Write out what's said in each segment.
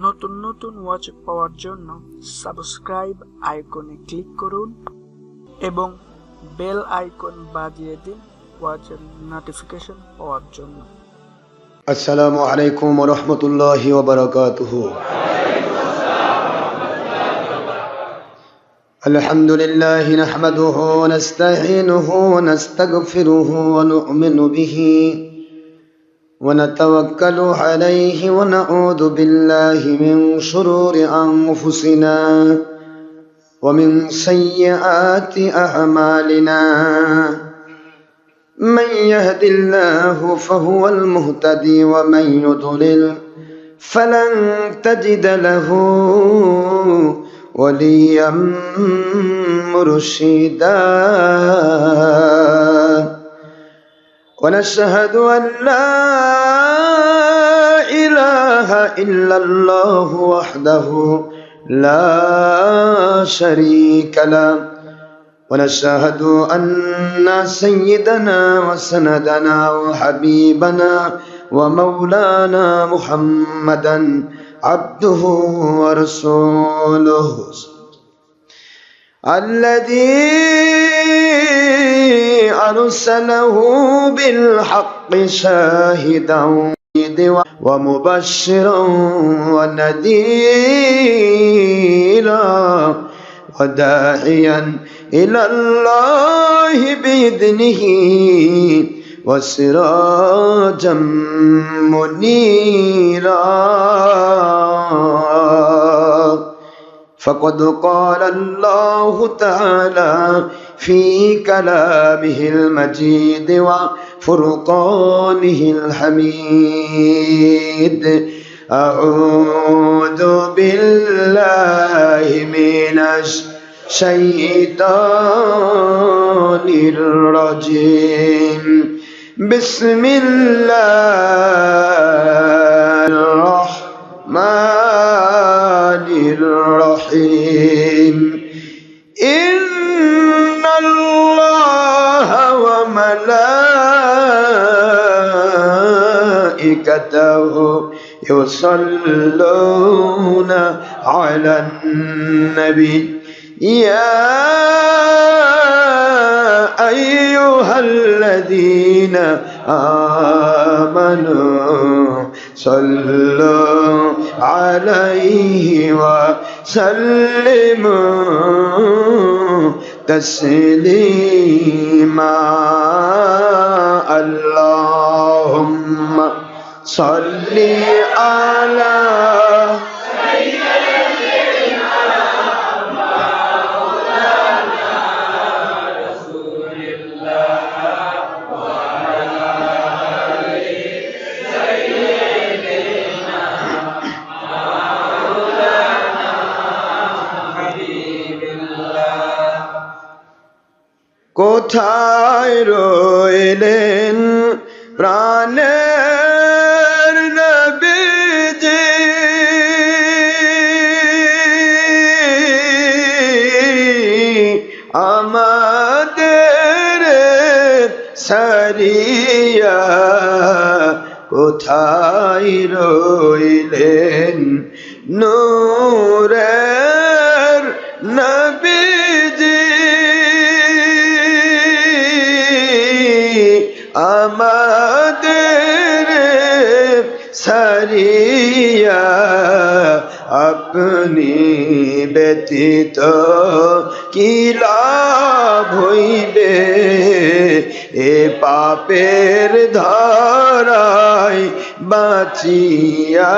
নতুন নতুন ওয়াচ পাওয়ার জন্য সাবস্ক্রাইব আইকনে ক্লিক করুন এবং বেল আইকন বাজিয়ে দিন ওয়াচের নোটিফিকেশন পাওয়ার জন্য। আসসালামু আলাইকুম ওয়া রাহমাতুল্লাহি ওয়া বারাকাতুহু। আলহামদুলিল্লাহি নাহমাদুহু ওয়া নাস্তাঈনুহু ওয়া নাস্তাগফিরুহু ওয়া নু'মিনু বিহি ওয়া নাতাওয়াক্কালু আলাইহি ওয়া নাউযু বিল্লাহি মিন শুরুরি আনফুসিনা ওয়া মিন সাইয়্যাতি আ'মালিনা। من يهد الله فهو المهتدي ومن يضلل فلن تجد له وليا مرشدا. ونشهد أن لا إله إلا الله وحده لا شريك له. ونشهد أن سيدنا وسندنا وحبيبنا ومولانا محمدا عبده ورسوله الذي أرسله بالحق شاهدا ومبشرا ونذيرا وداعيا إلى الله بإذنه وسراجا منيرا. فقد قال الله تعالى في كلامه المجيد وفرقانه الحميد: أعوذ بالله من الشيطان الرجيم. بسم الله الرحمن الرحيم. إن الله وملائكته يصلون على النبي يا أيها الذين آمنوا صلوا عليه وسلموا تسليما. اللهم صل على কোথায় রইলেন প্রাণের নবীজি, আমাদের সারিয়া কোথায় রইলেন নূরের নবীজি, আমাদের সারিয়া আপনি ব্যতীত কি লাভ হইবে এ পাপের ধারায় বাঁচিয়া।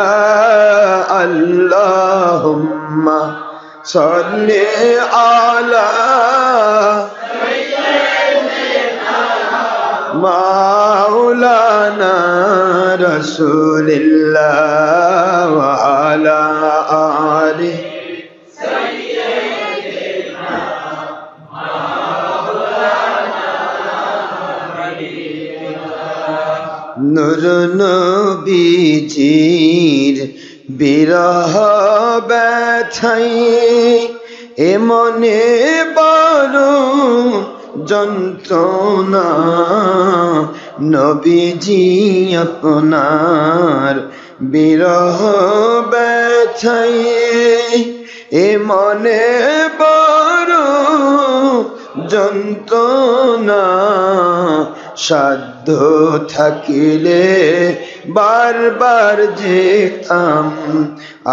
আল্লাহুম্মা সাল্লি আলা মাওলানা রাসূলিল্লাহ ওয়া আলা আলিহি সাইয়্যিদিনা মাওলানা হাবিবিল্লাহ। নূর নবীজির বিরহ ব্যথায় এমনে বড় যন্ত্রণা, নবীজি আপনার বিরহ ব্যথা কথাই এ মনে বড় যন্ত্রণা, সাধ্য থাকিলে বারবার যেতাম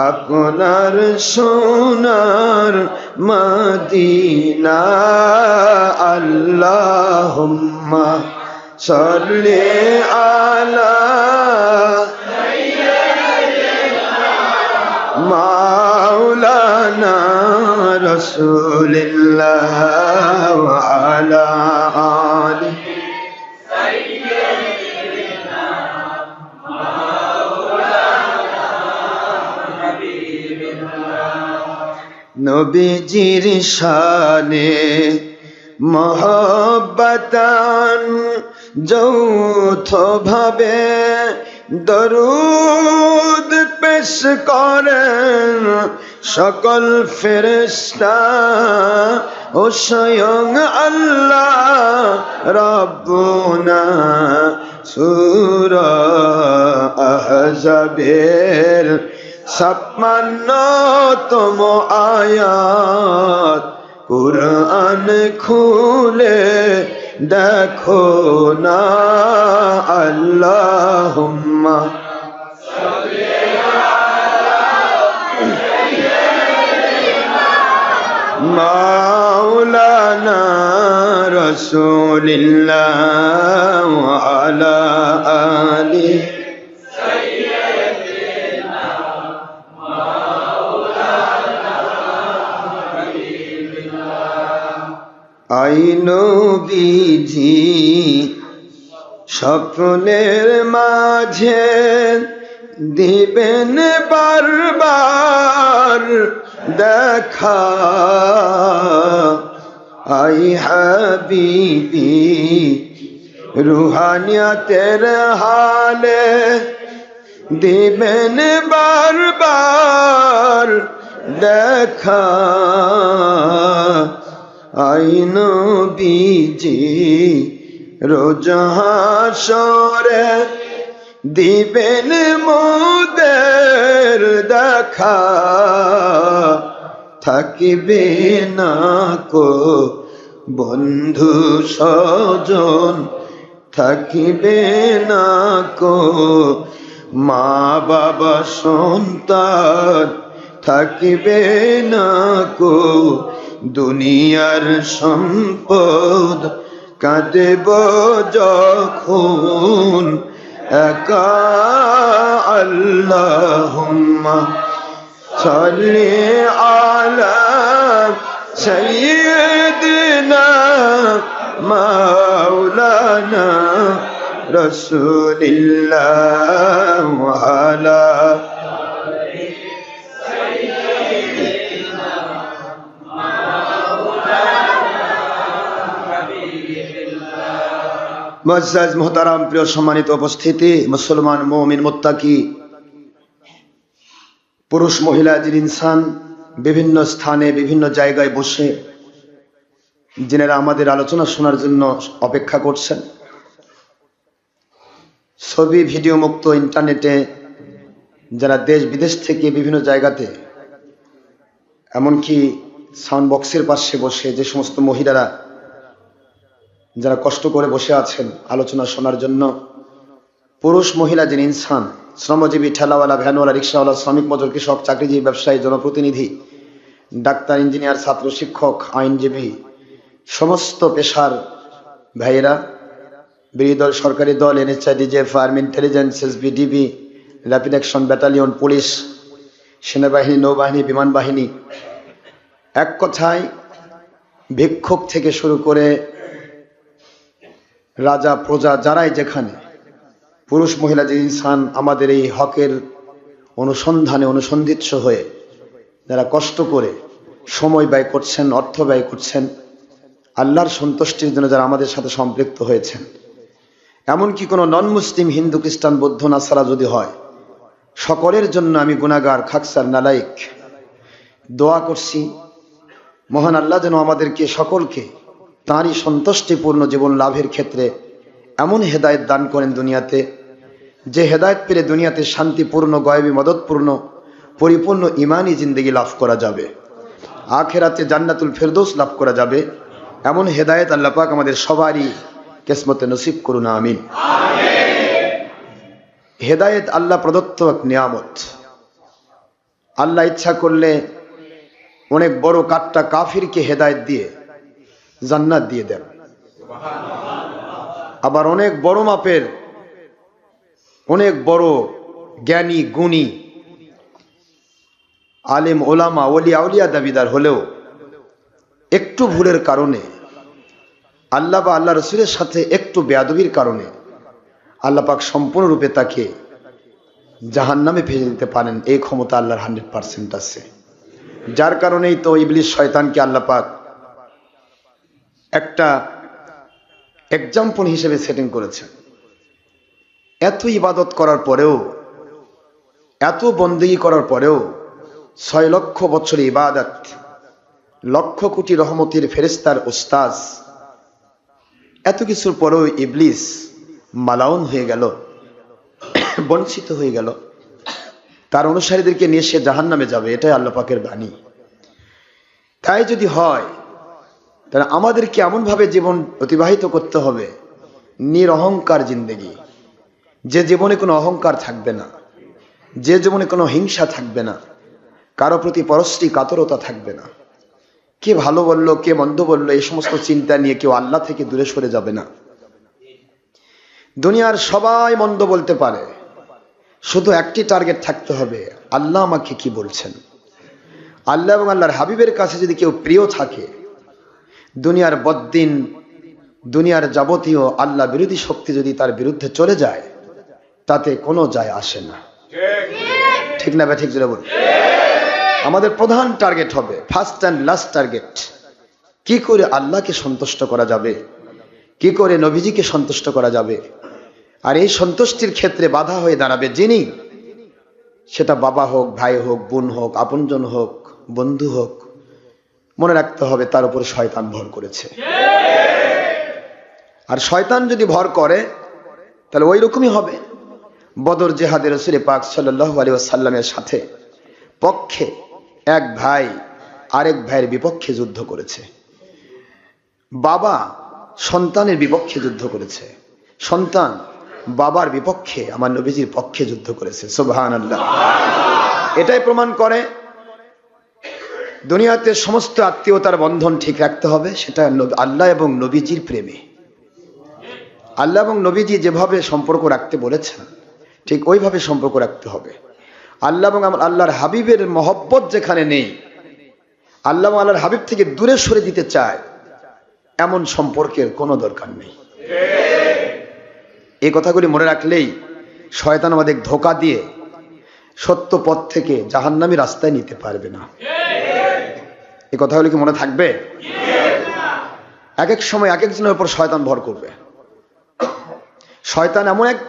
আপনার সোনার মদিনা। আল্লাহুম্মা সাল্লি আলা মাওলানা রাসূলিল্লাহ ওয়া আলা আলিহি নবীজির শানে মহব্বতান যৌথ ভাবে দরুদ পেশ করেন সকল ফেরেশতা ও স্বয়ং আল্লাহ রব্বুনা। সূরা আহজাবের 56তম আয়াত, কুরআন খুলে দেখো না। আল্লাহুম্মা মাওলানা রাসূলিল্লাহ ওয়া আলা আলিহি আই নবীজি স্বপ্নের মাঝে দিবেন বারবার দেখা। আই হাবিবি রুহানিয়াতের হালে দিবেন বারবার দেখা। আই নবীজি রোজ হাসরে দিবেন মোদের দেখা। থাকিবে না কো বন্ধু স্বজন, থাকিবে না কো মা বাবা সন্তান, থাকিবে না কো দুনিয়ার সম্পদ। কাঁদেব যখন একা। আল্লাহুম্মা সাল্লি আলা সাইয়্যিদিনা মাওলানা রাসূলিল্লাহ ওয়া আলা মুআজ্জাজ মুহতারাম প্রিয় সম্মানিত উপস্থিতি, মুসলমান মুমিন মুত্তাকি পুরুষ মহিলা জিন ইনসান বিভিন্ন স্থানে বিভিন্ন জায়গায় বসে যিনারা আমাদের আলোচনা শোনার জন্য অপেক্ষা করছেন, ছবি ভিডিও মুক্ত ইন্টারনেটে যারা দেশ বিদেশ থেকে বিভিন্ন জায়গাতে, এমনকি সাউন্ড বক্সের পাশে বসে যে সমস্ত মহিলারা যারা কষ্ট করে বসে আছেন আলোচনা শোনার জন্য, পুরুষ মহিলা যিনি ইনসান, শ্রমজীবী, ঠেলাওয়ালা, ভ্যানওয়ালা, রিক্সাওয়ালা, শ্রমিক, মজুর, কৃষক, চাকরিজীবী, ব্যবসায়ী, জনপ্রতিনিধি, ডাক্তার, ইঞ্জিনিয়ার, ছাত্র, শিক্ষক, আইনজীবী, সমস্ত পেশার ভাইয়েরা, বিরোধী দল, সরকারি দল, NSI, DGF, army, intelligence, SB, DB, rapid action battalion, police, সেনাবাহিনী, নৌবাহিনী, বিমান বাহিনী, এক কথায় ভিক্ষুক থেকে শুরু করে রাজা প্রজা যারাই যেখানে, পুরুষ মহিলা যে ইনসান আমাদের এই হকের অনুসন্ধানে অনুসন্ধিৎস হয়ে যারা কষ্ট করে সময় ব্যয় করছেন, অর্থ ব্যয় করছেন, আল্লাহর সন্তুষ্টির জন্য যারা আমাদের সাথে সম্পৃক্ত হয়েছেন, এমনকি কোনো নন মুসলিম, হিন্দু, খ্রিস্টান, বৌদ্ধ, নাসারা যদি হয়, সকলের জন্য আমি গুনাহগার, খাকসার, নালায়েক দোয়া করছি মহান আল্লাহ যেন আমাদেরকে সকলকে তাঁরই সন্তুষ্টিপূর্ণ জীবন লাভের ক্ষেত্রে এমন হেদায়েত দান করেন দুনিয়াতে, যে হেদায়েত পেলে দুনিয়াতে শান্তিপূর্ণ, গয়বী, মদতপূর্ণ, পরিপূর্ণ ইমানি জিন্দেগি লাভ করা যাবে, আখিরাতে জান্নাতুল ফেরদৌস লাভ করা যাবে। এমন হেদায়েত আল্লাহ পাক আমাদের সবারই কিসমতে নসিব করুন, আমিন। হেদায়েত আল্লাহ প্রদত্ত এক নিয়ামত। আল্লাহ ইচ্ছা করলে অনেক বড় কাট্টা কাফিরকে হেদায়েত দিয়ে জান্নাত দিয়ে দেন, আবার অনেক বড় মাপের অনেক বড় জ্ঞানী গুণী আলেম ওলামা ওলিয়া আউলিয়া দাবিদার হলেও একটু ভুলের কারণে, আল্লাহ বা আল্লাহ রসুলের সাথে একটু বেয়াদবির কারণে আল্লাহ পাক সম্পূর্ণরূপে তাকে জাহান্নামে ফেলে দিতে পারেন। এই ক্ষমতা আল্লাহর 100% আছে। যার কারণেই তো ইবলিস শয়তানকে আল্লাহ পাক একটা এক্সাম্পল হিসেবে সেটিং করেছেন। এত ইবাদত করার পরেও, এত বন্দেগী করার পরেও, 6 লক্ষ বছর ইবাদত, লক্ষ কোটি রহমতের ফেরেশতার উস্তাজ, এত কিছুর পরেও ইবলিস মালাউন হয়ে গেল, বঞ্চিত হয়ে গেল। তার অনুসারীদেরকে নিয়ে সে জাহান্নামে যাবে, এটাই আল্লাহ পাকের বাণী। তাই যদি হয় তাহলে আমাদেরকে এমনভাবে জীবন অতিবাহিত করতে হবে, নিরহংকার জিন্দেগি, যে জীবনে কোনো অহংকার থাকবে না, যে জীবনে কোনো হিংসা থাকবে না, কারো প্রতি পরশ্রী কাতরতা থাকবে না, কে ভালো বললো কে মন্দ বললো এই সমস্ত চিন্তা নিয়ে কেউ আল্লাহ থেকে দূরে সরে যাবে না। দুনিয়ার সবাই মন্দ বলতে পারে, শুধু একটি টার্গেট থাকতে হবে, আল্লাহ আমাকে কি বলছেন। আল্লাহ এবং আল্লাহর হাবিবের কাছে যদি কেউ প্রিয় থাকে, দুনিয়ার বদ্দিন, দুনিয়ার যাবতীয় আল্লাহ বিরোধী শক্তি যদি তার বিরুদ্ধে চলে যায়, তাতে কোনো যায় আসে না। ঠিক না ঠিক যেটা বল। আমাদের প্রধান টার্গেট হবে, ফার্স্ট অ্যান্ড লাস্ট টার্গেট, কি করে আল্লাহকে সন্তুষ্ট করা যাবে, কি করে নবীজিকে সন্তুষ্ট করা যাবে। আর এই সন্তুষ্টির ক্ষেত্রে বাধা হয়ে দাঁড়াবে যিনি, সেটা বাবা হোক, ভাই হোক, বোন হোক, আপনজন হোক, বন্ধু হোক, মনে রাখতে হবে তার উপর শয়তান ভর করেছে। আর শয়তান যদি ভর করে তাহলে ওই রকমই হবে। বদর জেহাদে রাসূল পাক সাল্লাল্লাহু আলাইহি ওয়াসাল্লামের সাথে পক্ষে এক ভাই আরেক ভাইয়ের বিপক্ষে যুদ্ধ করেছে, বাবা সন্তানের বিপক্ষে যুদ্ধ করেছে, সন্তান বাবার বিপক্ষে, আমার নবীজির পক্ষে যুদ্ধ করেছে। সুবহানাল্লাহ। এটাই প্রমাণ করে দুনিয়াতে সমস্ত আত্মীয়তার বন্ধন ঠিক রাখতে হবে, সেটা আল্লাহ এবং নবীজির প্রেমে। আল্লাহ এবং নবীজি যেভাবে সম্পর্ক রাখতে বলেছেন ঠিক ওইভাবে সম্পর্ক রাখতে হবে। আল্লাহ এবং আল্লাহর হাবিবের মহব্বত যেখানে নেই, আল্লাহ এবং আল্লাহর হাবিব থেকে দূরে সরে দিতে চায়, এমন সম্পর্কের কোনো দরকার নেই। এই কথাগুলি মনে রাখলেই শয়তান আমাদের ধোঁকা দিয়ে সত্য পথ থেকে জাহান্নামী রাস্তায় নিতে পারবে না। এই কথাগুলি কি মনে থাকবে? এক এক সময় এক একজনের উপর শয়তান ভর করবে। শয়তান এমন এক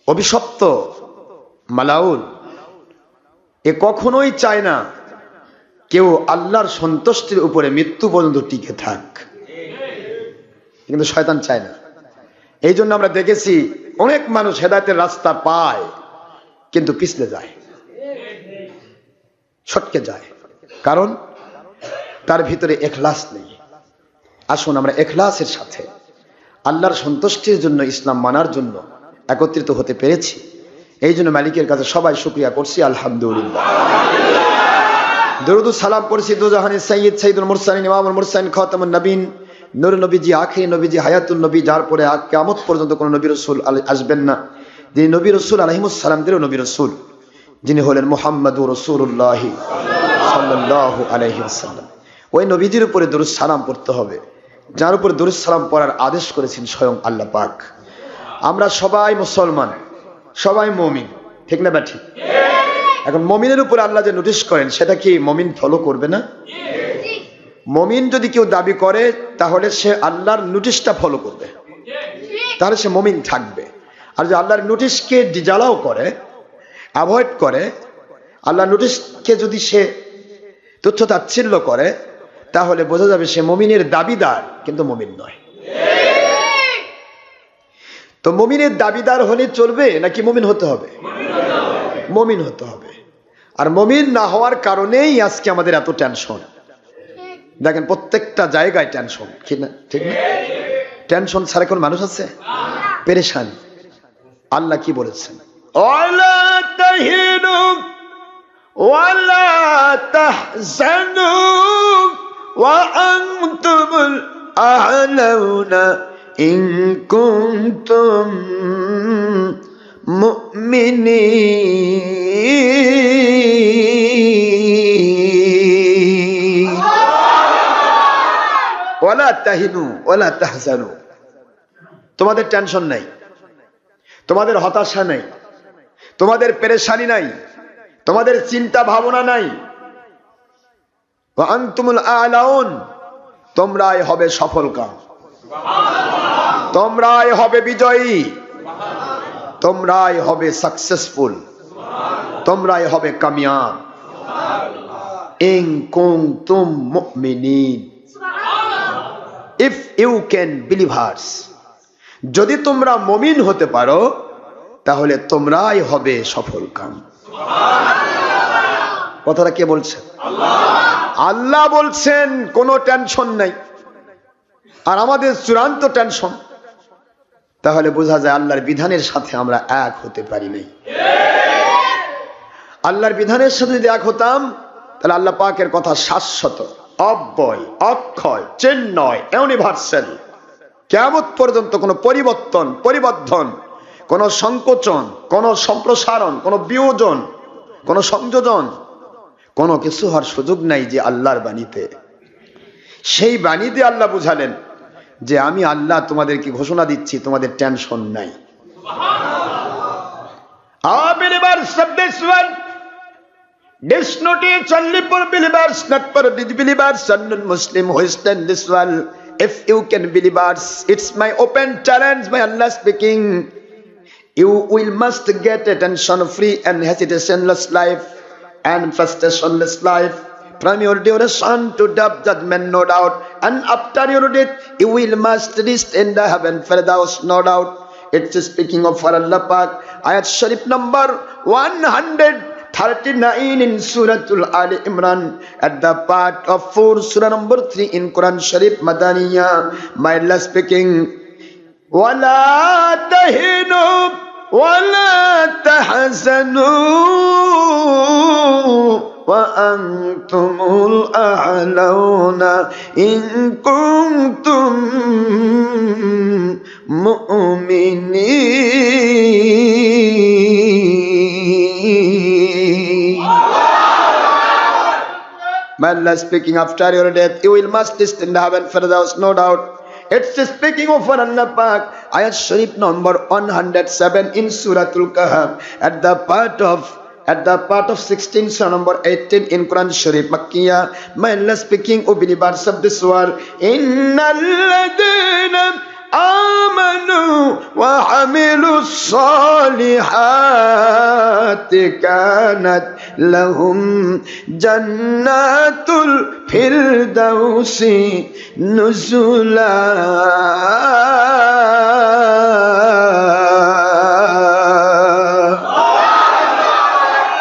অভিশপ্ত মালাউন, এ কখনোই চায় না কেউ আল্লাহর সন্তুষ্টির উপরে মৃত্যু পর্যন্ত টিকে থাক, কিন্তু শয়তান চায় না। এই জন্য আমরা দেখেছি অনেক মানুষ হেদায়েতের রাস্তা পায় কিন্তু পিছলে যায়, ছটকে যায়, কারণ তার ভিতরে ইখলাস নেই। আসুন আমরা ইখলাসের সাথে আল্লাহর সন্তুষ্টির জন্য, ইসলাম মানার জন্য একত্রিত হতে পেরেছি। এই জন্য মালিকের কাছে সবাই শুকরিয়া করছি, আলহামদুলিল্লাহ। দরুদ ও সালাম করছি দুজাহানের সাইয়্যিদ সাইয়্যিদুল মুরসালিন ইমামুল মুরসালিন খাতামুন নবীন নূর নবীজি, আখিরি নবীজি, হায়াতুন নবী, যার পরে কিয়ামত পর্যন্ত কোনো নবী রাসূল আসবেন না, যিনি নবী রাসূল আলাইহিস সালামদেরও নবী রাসূল, যিনি হলেন মুহাম্মাদুর রাসূলুল্লাহ সাল্লাল্লাহু আলাইহি ওয়াসাল্লাম। ওই নবীজির উপরে দরুদ সালাম পড়তে হবে, যার উপর দরুদ সালাম পড়ার আদেশ করেছেন স্বয়ং আল্লাহ পাক। আমরা সবাই মুসলমান, সবাই মুমিন, ঠিক না ঠিক? এখন মুমিনের উপর আল্লাহ যে নোটিশ করেন সেটা কি মুমিন ফলো করবে না? মুমিন যদি কেউ দাবি করে তাহলে সে আল্লাহর নোটিশটা ফলো করবে, তাহলে সে মুমিন থাকবে। আর যে আল্লাহর নোটিশকে ডিজালাও করে, অ্যাভয়েড করে, আল্লাহর নোটিশকে যদি সে তুচ্ছ তাচ্ছিল্য করে, তাহলে বোঝা যাবে সে মুমিনের দাবিদার কিন্তু মুমিন নয়। তো মুমিনের দাবিদার হলে চলবে নাকি মুমিন হতে হবে? মুমিন হতে হবে। আর মুমিন না হওয়ার কারণেই আজকে আমাদের এত টেনশন। দেখেন প্রত্যেকটা জায়গায় টেনশন, ঠিক না? ঠিক না? টেনশন ছাড়া কোন মানুষ আছে? পেরেশান। আল্লাহ কি বলেছেন? ওয়ালা তাহিনু ওয়ালা তাহজানু ওয়া আনতুমুল আ'লাউনা ইন কুনতুম মুমিনিন। ওয়ালা তাহিনু ওয়ালা তাহজানু, তোমাদের টেনশন নাই, তোমাদের হতাশা নাই, তোমাদের পেরেশানি নাই, তোমাদের চিন্তা ভাবনা নাই। ওয়া আনতুমুল আ'লাউন, তোমরাই হবে সফলকাম, তোমরাই হবে বিজয়ী, তোমরাই হবে সাকসেসফুল, তোমরাই হবে কামিয়াব। ইন কুনতুম মুমিনিন, ইফ ইউ ক্যান বিলিভার্স, যদি তোমরা মুমিন হতে পারো তাহলে তোমরাই হবে সফলকাম। কথাটা কে বলছেন? আল্লাহ বলছেন কোনো টেনশন নাই, আর আমাদের চূড়ান্ত টেনশন। তাহলে বোঝা যায় আল্লাহর বিধানের সাথে আমরা এক হতে পারি নাই। আল্লাহর বিধানের সাথে যদি এক হতাম তাহলে আল্লাহ পাকের কথা শাশ্বত, অব্যয়, অক্ষয়, চিন্ময়, ইউনিভার্সাল। কিয়ামত পর্যন্ত কোনো পরিবর্তন, পরিবর্ধন, কোনো সংকোচন, কোনো সম্প্রসারণ, কোনো বিয়োজন, কোনো সংযোজন, কোনো কিছু হওয়ার সুযোগ নাই যে আল্লাহর বাণীতে। সেই বাণীতে আল্লাহ বুঝালেন যে আমি আল্লাহ তোমাদেরকে ঘোষণা দিচ্ছি তোমাদের টেনশন নাই। This notice only for believers, not for disbelievers and non-Muslim who stand this world. If you can believers, it's my open challenge by Allah speaking. You will must get a tension-free and hesitation-less life and frustration-less life. From your duration to death judgment, no doubt. And after your death, you will must reach in the heaven firdaus, no doubt. It's speaking of for Allah Pak. Ayat Sharif number 139 in Suratul Ali Imran, at the part of 4, Surah number 3 in Quran Sharif Madaniya. My Allah speaking, Wala tahinu wala tahzanu wa antumul a'launa in kuntum mu'minin. My Allah speaking, after your death you will must in the heaven firdaus, no doubt. It's speaking of Allah Pak. Ayat Sharif number 107 in Suratul Kahf, at the part of 16, Surah number 18 in Quran Sharif Makkiyah. My Allah speaking of believers of this world, Innal ladina amanu wa amilus salihati kanat lahum jannatul firdausi nuzula.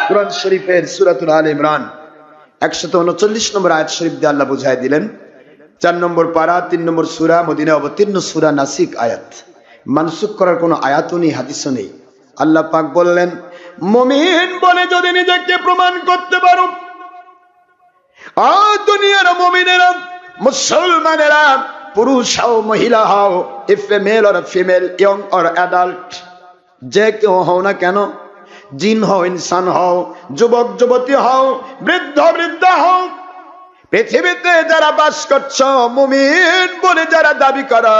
কুরআন শরীফের সূরাতুল আলে ইমরান 139 নম্বর আয়াত শরীফ দিয়ে আল্লাহ বুঝাই দিলেন। 4 নম্বর পারা, 3 নম্বর সূরা, মদিনায় অবতীর্ণ সূরা নাসিক আয়াত। মানসুখ করার কোনো আয়াতও নেই, হাদিসও নেই। আল্লাহ পাক বললেন, মুমিন বলে যদি নিজেকে প্রমাণ করতে পারো, দুনিয়ার মুমিনেরা, মুসলমানেরা, পুরুষ হও মহিলা হও, if a male or female, young or adult, যে কেউ হও না কেন, জিন হও, ইনসান হও, যুবক যুবতী হও, বৃদ্ধ বৃদ্ধা হও, পৃথিবীতে যারা বাস করছো, মুমিন বলে যারা দাবি করা,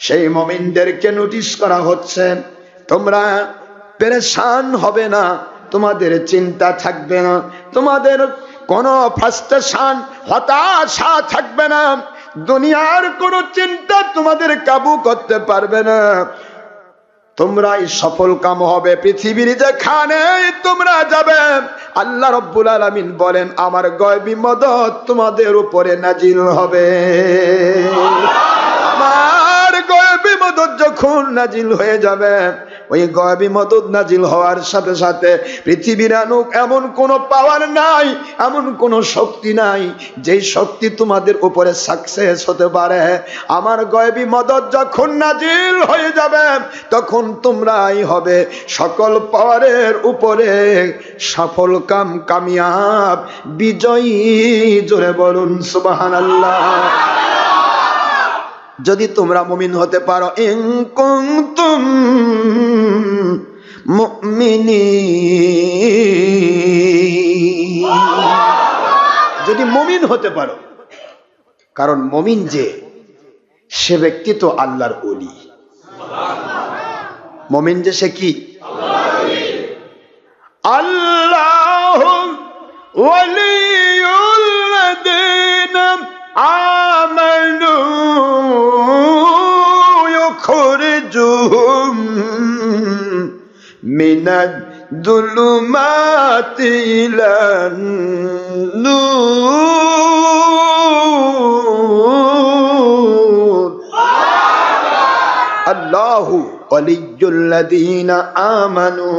সেই মুমিনদেরকে নোটিশ করা হচ্ছে, তোমরা পেরেশান হবে না, তোমাদের চিন্তা থাকবে না, তোমাদের কোনো ফ্রাস্ট্রেশন, হতাশা থাকবে না, দুনিয়ার কোনো চিন্তা তোমাদের কাবু করতে পারবে না। তোমরাই সফল কাম হবে, পৃথিবীর যেখানে তোমরা যাবে আল্লাহ রাব্বুল আলামিন বলেন আমার গায়বী মদদ তোমাদের উপরে নাজিল হবে, আমার গায়বী গায়বী মদদ যখন নাজিল হয়ে যাবে, ওই গায়বী মদদ নাজিল হওয়ার সাথে সাথে পৃথিবীর এমন কোনো পাওয়ার নাই, এমন কোনো শক্তি নাই যেই শক্তি তোমাদের উপরে সাকসেস হতে পারে। আমার গায়বী মদদ যখন নাজিল হয়ে যাবে তখন তোমরাই হবে সকল পাওয়ারের উপরে সফল কামিয়াব বিজয়ী। জোরে বলুন সুবহানাল্লাহ। যদি তোমরা মুমিন হতে পারো, ইন কুনতুম মুমিনিন, যদি মুমিন হতে পারো। কারণ মুমিন যে, সে ব্যক্তি তো আল্লাহর ওলি। মুমিন যে সে কি? আল্লাহু ওয়ালিউল্লাযীনা আমানু ইউখরিজুহুম মিনাদ-দুলুমাতি ইলান নূর। আল্লাহু ওয়ালিউল্লাযীনা আমানু,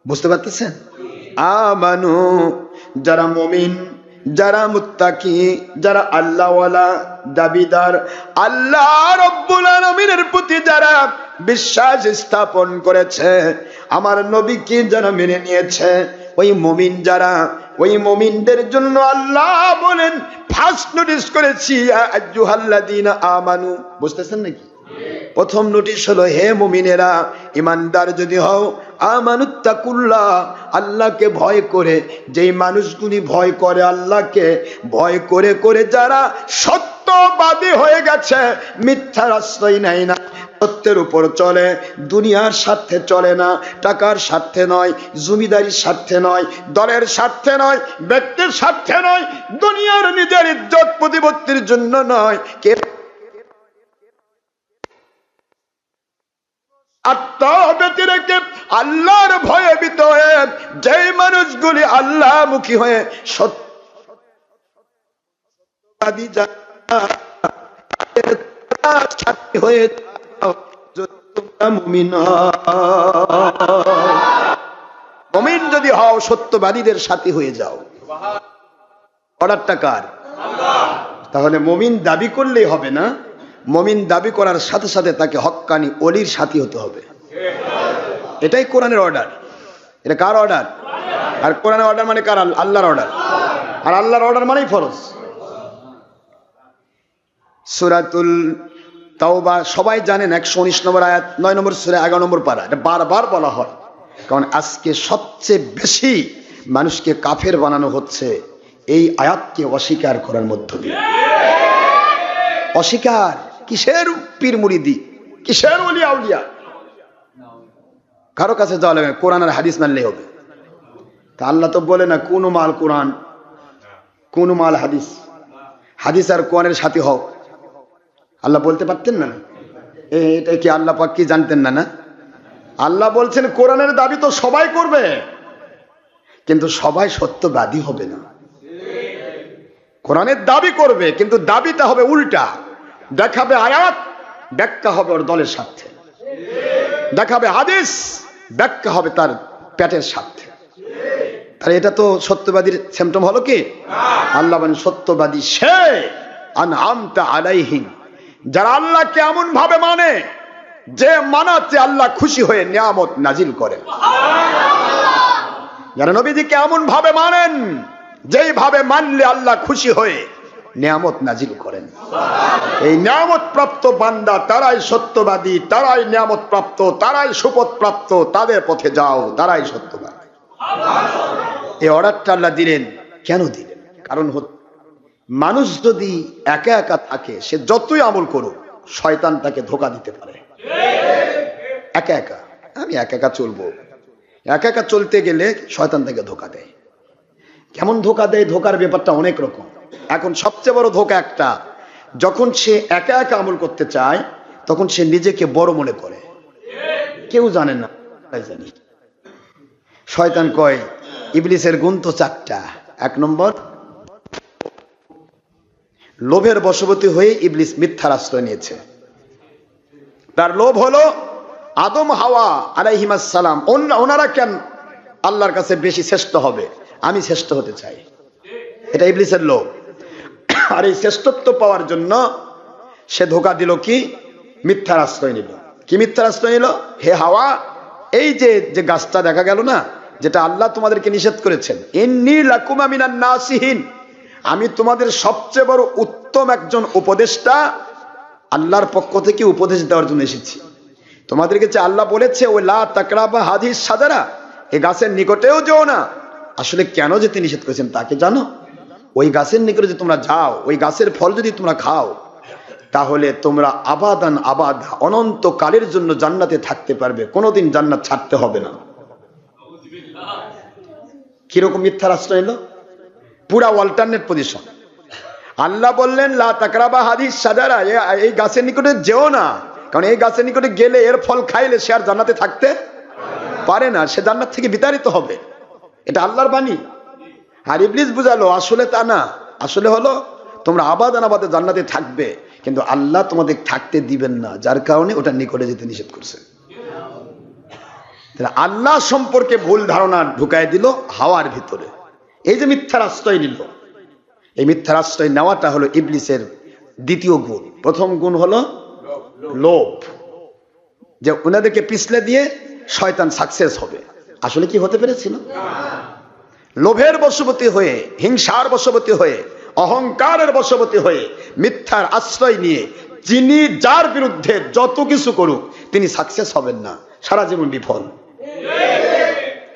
বুঝতে পারতেছেন? আমানু, যারা মুমিন, যারা মুত্তাকি, যারা আল্লাহওয়ালা দাবিদার, আল্লাহ রাব্বুল আলামিনের প্রতি যারা বিশ্বাস স্থাপন করেছে, আমার নবীকে যারা মেনে নিয়েছে, ওই মুমিন যারা, ওই মুমিনদের জন্য আল্লাহ বলেন ফার্স্ট নোটিশ করেছি আইয়ুহাল্লাযীনা আমানু। বুঝতেছেন নাকি? প্রথম নোটিশ হলো, হে মুমিনেরা, ইমানদার যদি হও, আমানুত্তাকুল্লাহ, আল্লাহকে ভয় করে। যেই মানুষগুলি ভয় করে আল্লাহকে, ভয় করে করে যারা সত্যবাদী হয়ে গেছে, মিথ্যার আশ্রয় নেয় না, সত্যের উপর চলে, দুনিয়ার স্বার্থে চলে না, টাকার স্বার্থে নয়, জমিদারির স্বার্থে নয়, দলের স্বার্থে নয়, ব্যক্তির স্বার্থে নয়, দুনিয়ার নিজের ইজ্জত প্রতিপত্তির জন্য নয়, কে আত্মব্যতিরেকে আল্লাহর ভয়ে ভীত হয়ে যেই মানুষগুলি আল্লাহমুখী হয়ে সত্যবাদী হয়ে মুমিন যদি হও, সত্যবাদীদের সাথী হয়ে যাও। অর্ডারটা কার? তাহলে মুমিন দাবি করলেই হবে না, মুমিন দাবি করার সাথে সাথে তাকে হক্কানি ওলির সাথী হতে হবে। এটাই কোরআনের অর্ডার। এটা কার অর্ডার? আর কোরআনের অর্ডার মানে কার? আল্লাহর অর্ডার। আর আল্লাহর অর্ডার মানেই ফরজ। সূরাতুল তাওবা সবাই জানেন, 119 নম্বর আয়াত, 9 নম্বর সূরা, 11 নম্বর পারা। এটা বারবার বলা হয়, কারণ আজকে সবচেয়ে বেশি মানুষকে কাফের বানানো হচ্ছে এই আয়াতকে অস্বীকার করার মধ্য দিয়ে। অস্বীকার কিসের? পীর মুরিদি, কিসের ওলি আউলিয়া? কারো কাছে যাওয়া লাগবে, কোরআন আর হাদিস মানলেই হবে। তা আল্লাহ তো বলে না কোন মাল কোরআন, কোন মাল হাদিস, হাদিস আর কোরআনের সাথী হও। আল্লাহ বলতে পারতেন না? এটা কি আল্লাহ পাক কি জানতেন না? না, আল্লাহ বলছেন কোরআনের দাবি তো সবাই করবে, কিন্তু সবাই সত্যবাদী হবে না। কোরআনের দাবি করবে, কিন্তু দাবিটা হবে উল্টা। দেখাবে আয়াত, ব্যাখ্যা হবে ওর দলের স্বার্থে। দেখাবে হাদিস, ব্যাখ্যা হবে তার পেটের স্বার্থে। তাহলে এটা তো সত্যবাদীর সিম্পটম হলো কি? আল্লাহ বলেন সত্যবাদী সে আনআমতা আলাইহিম, যারা আল্লাহকে এমন ভাবে মানে যে মানাতে আল্লাহ খুশি হয়ে নিয়ামত নাজিল করেন। যারা নবীজিকে এমন ভাবে মানেন যেই ভাবে মানলে আল্লাহ খুশি হয়ে নিয়ামত নাজিল করেন। এই নিয়ামত প্রাপ্ত বান্দা তারাই সত্যবাদী, তারাই নিয়ামত প্রাপ্ত, তারাই শপথ প্রাপ্ত, তাদের পথে যাও, তারাই সত্যবাদী। এই অর্ডারটা আল্লাহ দিলেন। কেন দিলেন? কারণ মানুষ যদি একা একা থাকে, সে যতই আমল করুক, শয়তান তাকে ধোঁকা দিতে পারে। একা একা, আমি একা একা চলবো, একা একা চলতে গেলে শয়তান তাকে ধোঁকা দেয়। কেমন ধোঁকা দেয়? ধোঁকার ব্যাপারটা অনেক রকম। এখন সবচেয়ে বড় ধোঁকা একটা, যখন সে একা একা আমল করতে চায় তখন সে নিজেকে বড় মনে করে, কেউ জানে না, জানি। শয়তান কয় ইবলিসের গুণ তো 4টা। 1 নম্বর, লোভের বশবর্তী হয়ে ইবলিস মিথ্যার আশ্রয় নিয়েছে। তার লোভ হলো আদম হাওয়া আলাইহিমাস সালাম ওনারা কেন আল্লাহর কাছে বেশি শ্রেষ্ঠ হবে, আমি শ্রেষ্ঠ হতে চাই, এটা ইবলিসের লোভ। আর এই শ্রেষ্ঠত্ব পাওয়ার জন্য সে ধোঁকা দিল, কি মিথ্যার আশ্রয় নিল। কি মিথ্যার আশ্রয় নিল? হে হাওয়া, এই যে গাছটা দেখা গেল না, যেটা আল্লাহ তোমাদেরকে নিষেধ করেছেন, ইন্নী লাকুমা মিনান নাসিহিন, আমি তোমাদের সবচেয়ে বড় উত্তম একজন উপদেষ্টা, আল্লাহর পক্ষ থেকে উপদেশ দেওয়ার জন্য এসেছি। তোমাদেরকে যে আল্লাহ বলেছে ওই লা তাকরাবা হাদিস সাজারা, এই গাছের নিকটেও যেও না, আসলে কেন যেতে নিষেধ করেছেন তাকে জানো? ওই গাছের নিকটে যে তোমরা যাও, ওই গাছের ফল যদি তোমরা খাও, তাহলে তোমরা আবাদান আবাদ অনন্তকালের জন্য জান্নাতে থাকতে পারবে, কোনোদিন জান্নাত ছাড়তে হবে না। কিরকম মিথ্যার আশ্রয় এলো? পুরা অল্টারনেট পজিশন। আল্লাহ বললেন লা তাকরাবা হাদিস সাজারা, এই গাছের নিকটে যেও না, কারণ এই গাছের নিকটে গেলে এর ফল খাইলে সে আর জান্নাতে থাকতে পারে না, সে জান্নাত থেকে বিতাড়িত হবে। এটা আল্লাহর বাণী। আর ইবলিস বুঝালো আসলে তা না, আসলে হলো তোমরা আবাদান আবাদে জান্নাতে থাকবে, কিন্তু আল্লাহ তোমাদের থাকতে দিবেন না, যার কারণে ওটা নিকটে যেতে নিষেধ করছে। আল্লাহ সম্পর্কে ভুল ধারণা ঢুকায় দিল হাওয়ার ভিতরে। এই যে মিথ্যার আশ্রয় নিল, এই মিথ্যার আশ্রয় নেওয়াটা হলো ইবলিসের দ্বিতীয় গুণ। প্রথম গুণ হলো লোভ, যে ওনাদেরকে পিছলে দিয়ে শয়তান সাকসেস হবে। আসলে কি হতে পেরেছিল? লোভের বশবর্তী হয়ে, হিংসার বশবর্তী হয়ে, অহংকারের বশবর্তী হয়ে, মিথ্যার আশ্রয় নিয়ে যিনি যার বিরুদ্ধে যত কিছু করুক তিনি সাকসেস হবেন না, সারা জীবন বিফল।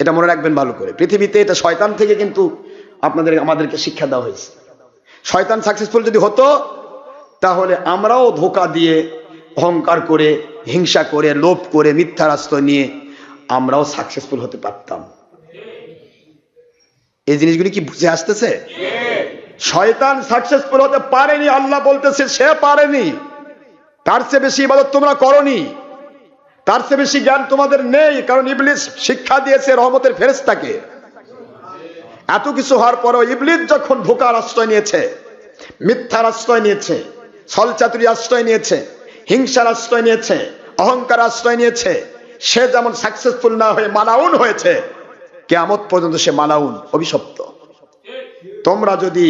এটা মনে রাখবেন ভালো করে। পৃথিবীতে এটা শয়তান থেকে কিন্তু আমাদেরকে শিক্ষা দেওয়া হয়েছে। শয়তান সাকসেসফুল যদি হতো, তাহলে আমরাও ধোঁকা দিয়ে, অহংকার করে, হিংসা করে, লোভ করে, মিথ্যার আশ্রয় নিয়ে আমরাও সাকসেসফুল হতে পারতাম। এই জিনিসগুলি কি বুঝে আসতেছে? শয়তান সাকসেসফুল হতে পারেনি, আল্লাহ বলতেছে সে পারেনি। তার চেয়ে বেশি ইবাদত তোমরা করনি, তার চেয়ে বেশি জ্ঞান তোমাদের নেই, কারণ ইবলিস শিক্ষা দিয়েছে রহমতের ফেরেশতাকে। এত কিছু হওয়ার পরও ইবলিস যখন ধোঁকার আশ্রয় নিয়েছে, মিথ্যার আশ্রয় নিয়েছে, ছলচাতুরি আশ্রয় নিয়েছে, হিংসার আশ্রয় নিয়েছে, অহংকার আশ্রয় নিয়েছে, সে যেমন সাকসেসফুল না হয়ে মালাউন হয়েছে, কিয়ামত পর্যন্ত সে মালাউন, অভিশপ্ত। তোমরা যদি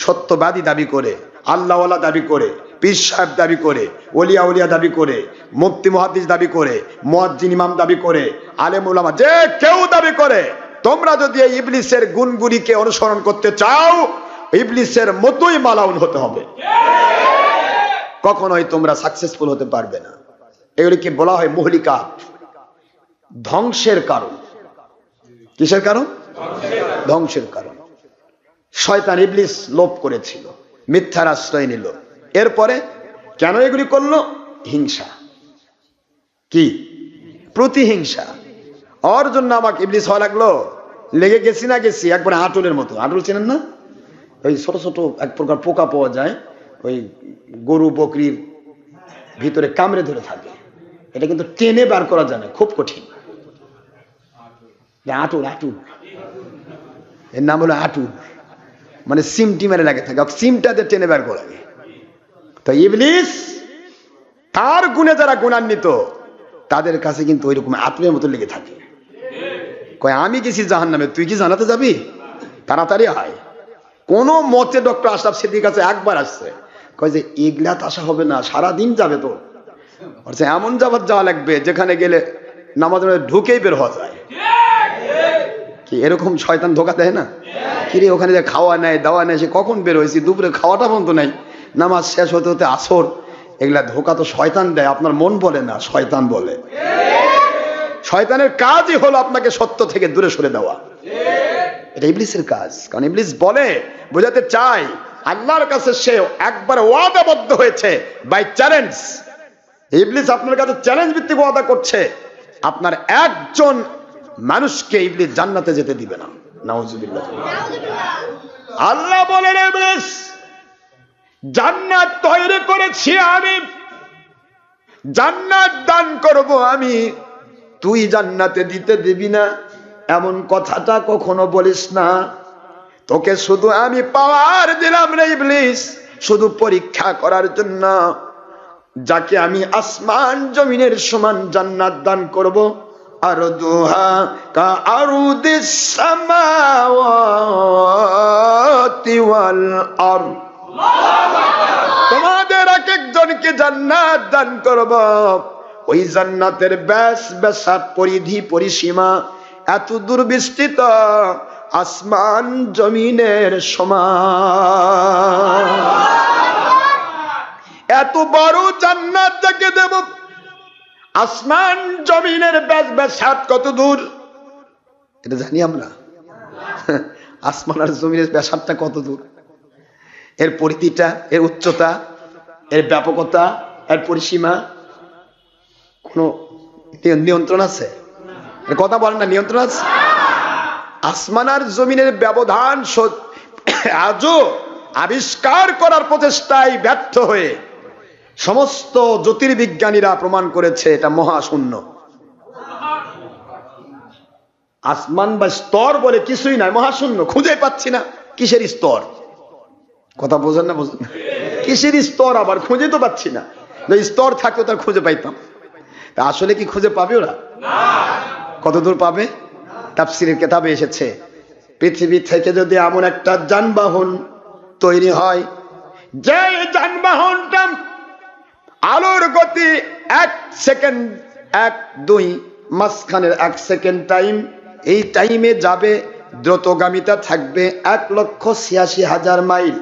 সত্যবাদী দাবি করে, আল্লাহওয়ালা দাবি করে, পীর সাহেব দাবি করে, ওলিয়া উলিয়া দাবি করে, মুফতি মুহাদ্দিস দাবি করে, মুয়াজ্জিন ইমাম দাবি করে, আলেম উলামা যে কেউ দাবি করে, তোমরা যদি এই ইবলিসের গুণগুলিকে অনুসরণ করতে চাও, ইবলিসের মতোই মালাউন হতে হবে। কখনোই তোমরা সাকসেসফুল হতে পারবে না। এগুলিকে বলা হয় মুহলিকাত, ধ্বংসের কারণ। কিসের কারণ? ধ্বংসের কারণ। শয়তান ইবলিস লোভ করেছিল, মিথ্যার আশ্রয় নিল। এরপরে কেন এগুলি করলো? হিংসা। কি? প্রতিহিংসা। ওর জন্য আমাকে ইবলিস হওয়া লাগলো। লেগে গেছি না গেছি একবার আটুলের মতো। আটুল চেনেন না? ওই ছোট ছোট এক প্রকার পোকা পাওয়া যায়, ওই গরু বকরির ভিতরে কামড়ে ধরে থাকে। এটা কিন্তু টেনে বার করা যায় না, খুব কঠিন। আটুল, আটুল, এর নাম হলো আটুল, মানে সিমটি মেরে লাগে থাকে, সিমটাতে টেনে বার করা লাগে। তো ইবলিস তার গুণে যারা গুণান্বিত, তাদের কাছে কিন্তু ওই রকম আত্মের মতো লেগে থাকে। কয় আমি গেছি জাহান্নামে, তুই কি জানাতে যাবি? তাড়াতাড়ি হয়। কোন মতে ডক্টর আশরাফ সিদ্দিক কাছে একবার আসছে, কয় যে এগুলাত আসা হবে না, সারাদিন যাবে তো। এমন যাওয়া লাগবে যেখানে গেলে নামাজের মধ্যে ঢুকেই বের হওয়া যায়। কি এরকম শয়তান ধোকা দেয় না? কিরে ওখানে যে খাওয়া নেয়, দাওয়া নেয়, সে কখন বের হয়েছি, দুপুরে খাওয়াটা বন্ধ নাই, নামাজ শেষ হতে হতে আসর। এগুলা ধোকা তো শয়তান দেয়, আপনার মন বলে না, শয়তান বলে। শয়তানের কাজই হলো আপনাকে সত্য থেকে দূরে সরে দেওয়া। এটা ইবলিসের কাজ। কারণ ইবলিস বলে, বোঝাতে চাই আল্লাহর কাছে সে একবার ওয়াদাবদ্ধ হয়েছে বাই চ্যালেঞ্জ। ইবলিস আপনার কাছে চ্যালেঞ্জ ভিত্তিক ওয়াদা করছে, আপনার একজন মানুষকে ইবলিস জান্নাতে যেতে দিবে না। নাউজুবিল্লাহ। আল্লাহ বলেন ইবলিস, জান্নাত তৈরি করেছি আমি, জান্নাত দান করব আমি, তুই জান্নাতে দিতে দিবি না এমন কথাটা কখনো বলিস না। তোকে শুধু আমি পাওয়ার দিলাম রে ইবলিস, শুধু পরীক্ষা করার জন্য। যাকে আমি আসমান জমিনের সমান জান্নাত দান করব, আরদুহা কা আরদিস সামাওয়াতি ওয়াল আরদ। তোমাদের এক একজনকে জান্নাত দান করব, ওই জান্নাতের ব্যাস ব্যাসার্ধ পরিধি পরিসীমা এত দূর বিস্তৃত, আসমান জমিনের সমান। এত বড় জান্নাত যাকে দেব, আসমান জমিনের ব্যাস ব্যাসার্ধ কত দূর এটা জানি আমরা? আসমান আর জমিনের ব্যাসার্ধটা কত দূর, এর পরিধিটা, এর উচ্চতা, এর ব্যাপকতা, এর পরিসীমা কোন নিয়ন্ত্রণ আছে? কথা বলেন না, নিয়ন্ত্রণ আছে? আসমান আর জমিনের ব্যবধান আজও আবিষ্কার করার প্রচেষ্টায় ব্যর্থ হয়ে সমস্ত জ্যোতির্বিজ্ঞানীরা প্রমাণ করেছে এটা মহাশূন্য। আসমান বা স্তর বলে কিছুই নাই, মহাশূন্য। খুঁজে পাচ্ছি না, কিসের স্তর? কথা বোঝেন না? বোঝেন না? কিসের স্তর আবার? খুঁজে তো পাচ্ছি না। স্তর থাকতো তার খুঁজে পাইতাম। তা আসলে কি খুঁজে পাবে ওরা? কত দূর পাবে? তাফসীরের কিতাবে এসেছে, পৃথিবী থেকে যদি এমন একটা যানবাহন তৈরি হয়, যে যানবাহনটা আলোর গতি 1 সেকেন্ড 1-2 মাঝখানের 1 সেকেন্ড টাইম, এই টাইমে যাবে, দ্রুতগামিতা থাকবে 1,86,000 মাইল।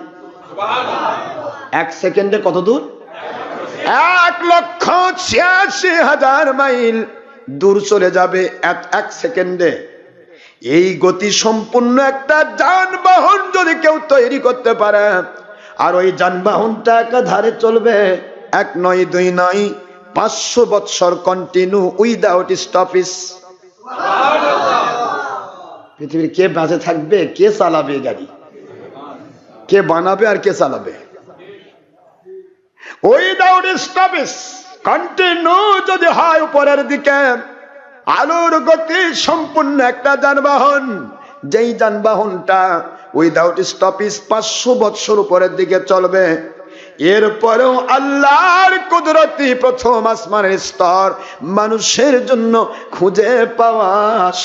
1 সেকেন্ডে কত দূর? 1,86,000 মাইল দূর চলে যাবে 1 সেকেন্ডে। এই গতি সম্পূর্ণ একটা যানবাহন যদি কেউ তৈরি করতে পারে, আর ওই যানবাহনটা একাধারে চলবে 1 নয় 2 নয় 500 বৎসর কন্টিনিউ উইদাউট স্টপেজ। পৃথিবীর কে বাজে থাকবে? কে চালাবে গাড়ি? কে বানাবে আর কে চালাবে? উইদাউট স্টপেজ কন্টিনিউ যদি হয় উপরের দিকে, আলোর গতি সম্পূর্ণ একটা যানবাহন, যেই যানবাহনটা উইদাউট স্টপেজ 500 বৎসর উপরের দিকে চলবে, এরপরেও আল্লাহর কুদরতি প্রথম আসমানের স্তর মানুষের জন্য খুঁজে পাওয়া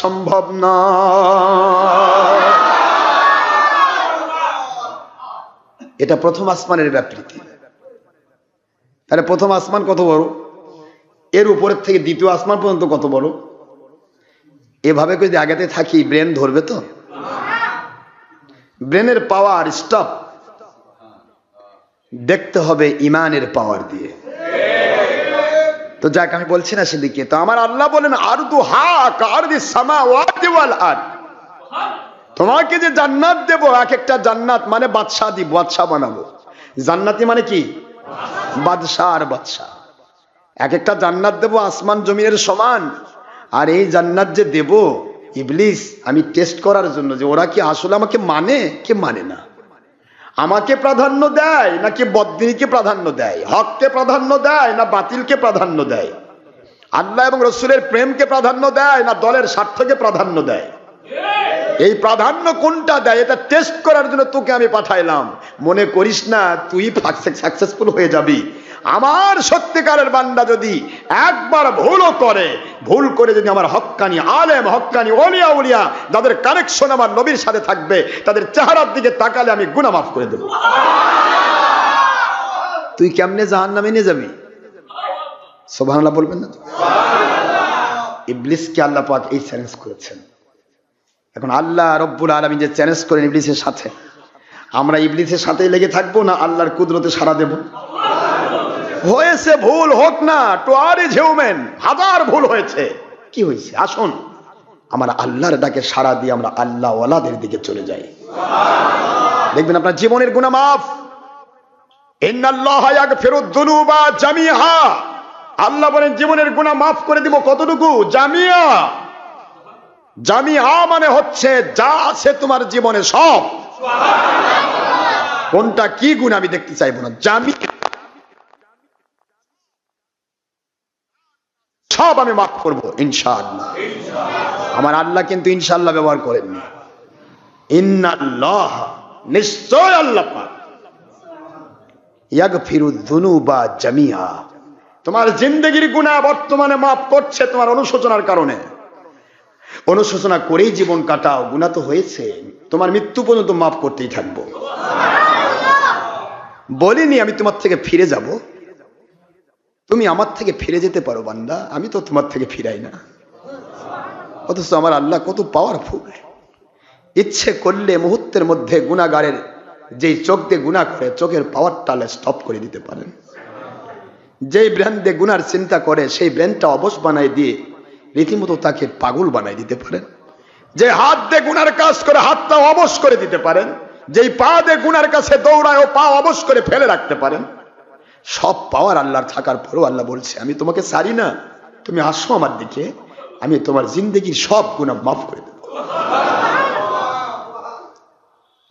সম্ভব নয়। এটা প্রথম আসমানের ব্যাপৃতি। তাহলে প্রথম আসমান কত বড়? এর উপরের থেকে দ্বিতীয় আসমান পর্যন্ত কত বড়? এভাবে যদি আগাতে থাকি ব্রেন ধরবে তো? ব্রেনের পাওয়ার স্টপ দেখতে হবে ইমানের পাওয়ার দিয়ে। তো যাক, আমি বলছি না সেদিকে। তো আমার আল্লাহ বলেন আরদুহা কারদিস সামাওয়াতি ওয়াল আরদ, তোমাকে যে জান্নাত দেব, এক একটা জান্নাত মানে বাদশাহ দিব, বাদশাহ বানাবো। জান্নাতি মানে কি? বাদশাহ আর বাদশাহ। এক একটা জান্নাত দেব আসমান জমিনের সমান। আর এই জান্নাত যে দেব, ইবলিস আমি টেস্ট করার জন্য যে ওরা কি আসলে আমাকে মানে কি মানে না, আমাকে প্রাধান্য দেয় নাকি বদদিনীকে প্রাধান্য দেয়, হককে প্রাধান্য দেয় না বাতিলকে প্রাধান্য দেয়, আল্লাহ এবং রসুলের প্রেমকে প্রাধান্য দেয় না দলের স্বার্থকে প্রাধান্য দেয়। এই প্রাধান্য কোনটা দেয় এটা টেস্ট করার জন্য তোকে আমি পাঠাইলাম। মনে করিস না তুই সাকসেসফুল হয়ে যাবি। আমার সত্যিকারের বান্দা যদি একবার ভুলও করে, ভুল করে যদি আমার হক্কানি আলেম, হক্কানি ওলিয়া উলিয়া যাদের কানেকশন আমার নবীর সাথে থাকবে, তাদের চেহারার দিকে তাকালে আমি গুনাহ মাফ করে দেব। তুই কেমনে জাহান্নামে নিয়ে যাবি? সুবহানাল্লাহ বলবেন না? ইবলিসকে আল্লাহ পাক এই চ্যালেঞ্জ করেছেন। এখন আল্লাহ রব্বুল আলামিন যে চ্যালেঞ্জ করেন ইবলিসের সাথে, আমরা ইবলিসের সাথেই লেগে থাকবো না আল্লাহর কুদরতে সাড়া দেব? হয়েছে ভুল, হোক না, টু আর ইজ হিউম্যান, হাজার ভুল হয়েছে, কি হয়েছে? আসুন আমরা আল্লাহর ডাকে সাড়া দিয়ে আমরা আল্লাহ ওয়ালাদের দিকে চলে যাই। দেখবেন আপনার জীবনের গুনাহ মাফ। ইন্নাল্লাহা ইয়াগফিরুদ যুনুবা জামিআ, আল্লাহ বলেন জীবনের গুনাহ মাফ করে দিব। কতটুকু? জামিআ। জামিআ মানে হচ্ছে যা আছে তোমার জীবনে সব। কোনটা কি গুণ আমি দেখতে চাইবো না, জামিআ সব আমি মাফ করবো ইনশাআল্লাহ। আমার আল্লাহ কিন্তু ইনশাআল্লাহ ব্যবহার করেননি। ইন্নাল্লাহ, নিশ্চয় আল্লাহ পাক, ইয়াগফিরুদ যুনুবা জামিআ, তোমার জিন্দেগির গুনাহ বর্তমানে মাফ করছে তোমার অনুশোচনার কারণে। অনুশোচনা করেই জীবন কাটাও, গুনাহ তো হয়েছে, তোমার মৃত্যু পর্যন্ত মাফ করতেই থাকবো। বলিনি আমি তোমার থেকে ফিরে যাব, তুমি আমার থেকে ফিরে যেতে পারো বান্দা, আমি তো তোমার থেকে ফিরাই না। অথচ আমার আল্লাহ কত পাওয়ারফুল, ইচ্ছে করলে মুহূর্তের মধ্যে গুনাহগারের যেই চোখ দিয়ে গুনাহ করে চোখের পাওয়ারটা স্টপ করে দিতে পারেন। যেই ব্রেন দিয়ে গুনার চিন্তা করে সেই ব্রেনটা অবশ বানাই দিয়ে রীতিমতো তাকে পাগল বানাই দিতে পারেন। যে হাত দিয়ে গুনার কাজ করে হাতটা অবশ করে দিতে পারেন, যেই পা দিয়ে গুনার কাছে দৌড়ায় ও পা অবশ করে ফেলে রাখতে পারেন। সব পাওয়ার আল্লাহর থাকার পরেও আল্লাহ বলছে আমি তোমাকে ছাড়ি না, তুমি আসো আমার দিকে, আমি তোমার জিন্দেগির সব গুনাহ মাফ করে দেব।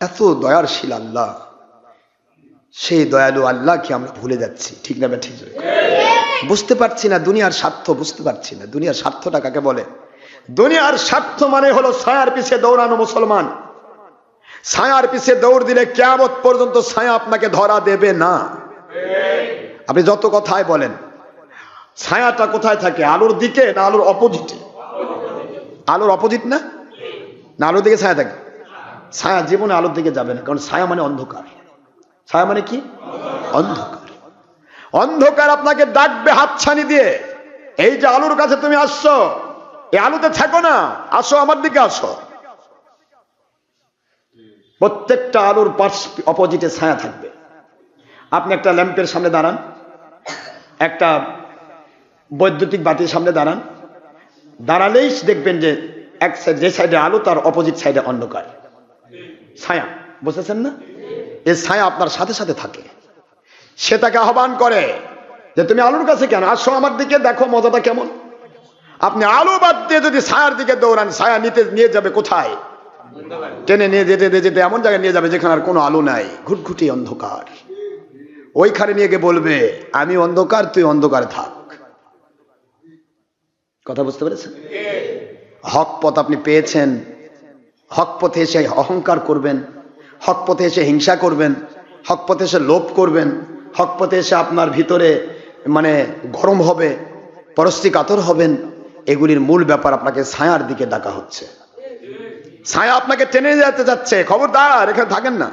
এত দয়াশীল আল্লাহ, সেই দয়ালু আল্লাহকে আমরা ভুলে যাচ্ছি, ঠিক না ঠিক? বুঝতে পারছি না দুনিয়ার স্বার্থ, বুঝতে পারছি না দুনিয়ার স্বার্থটা কাকে বলে। দুনিয়ার স্বার্থ মানে হলো ছায়ার পিছে দৌড়ানো মুসলমান। ছায়ার পিছে দৌড় দিলে কিয়ামত পর্যন্ত ছায়া আপনাকে ধরা দেবে না। আপনি যত কথাই বলেন, ছায়াটা কোথায় থাকে? আলোর দিকে না আলোর অপোজিটে? আলোর অপোজিট না, না আলোর দিকে ছায়া থাকে? ছায়া জীবনে আলোর দিকে যাবে না, কারণ ছায়া মানে অন্ধকার। ছায়া মানে কি? অন্ধকার। অন্ধকার আপনাকে ডাকবে হাতছানি দিয়ে, এই যে আলোর কাছে তুমি আসছো, এই আলোতে থাকো না, আসো আমার দিকে আসো। প্রত্যেকটা আলোর পাশ অপোজিটে ছায়া থাকবে। আপনি একটা ল্যাম্পের সামনে দাঁড়ান, একটা বৈদ্যুতিক বাতির সামনে দাঁড়ান, দাঁড়ালেই দেখবেন যে এক সাইড, যে সাইডে আলো তার অপোজিট সাইডে অন্ধকার, ছায়া। বুঝেছেন না? এই ছায়া আপনার সাথে সাথে থাকে, সে তাকে আহ্বান করে যে তুমি আলোর কাছে কেন, আসো আমার দিকে, দেখো মজাটা কেমন। আপনি আলো বাদ দিয়ে যদি ছায়ার দিকে দৌড়ান, ছায়া নিয়ে যাবে কোথায়? টেনে নিয়ে যেতে যেতে এমন জায়গায় নিয়ে যাবে যেখানে আর কোনো আলো নাই, ঘুটঘুটি অন্ধকার। ওইখানে নিয়ে গিয়ে বলবে আমি অন্ধকার, তুই অন্ধকার থাক। কথা বুঝতে পেরেছেন? হক পথ আপনি পেয়েছেন, হক পথে এসে অহংকার করবেন, হক পথে এসে হিংসা করবেন, হক পথে এসে লোভ করবেন, হক পথে এসে আপনার ভিতরে মানে গরম হবে, পরস্তি কাতর হবেন। এগুলির মূল ব্যাপার আপনাকে ছায়ার দিকে ডাকা হচ্ছে। ছায়া আপনাকে টেনে যেতে যাচ্ছে, খবরদার এখানে থাকেন না।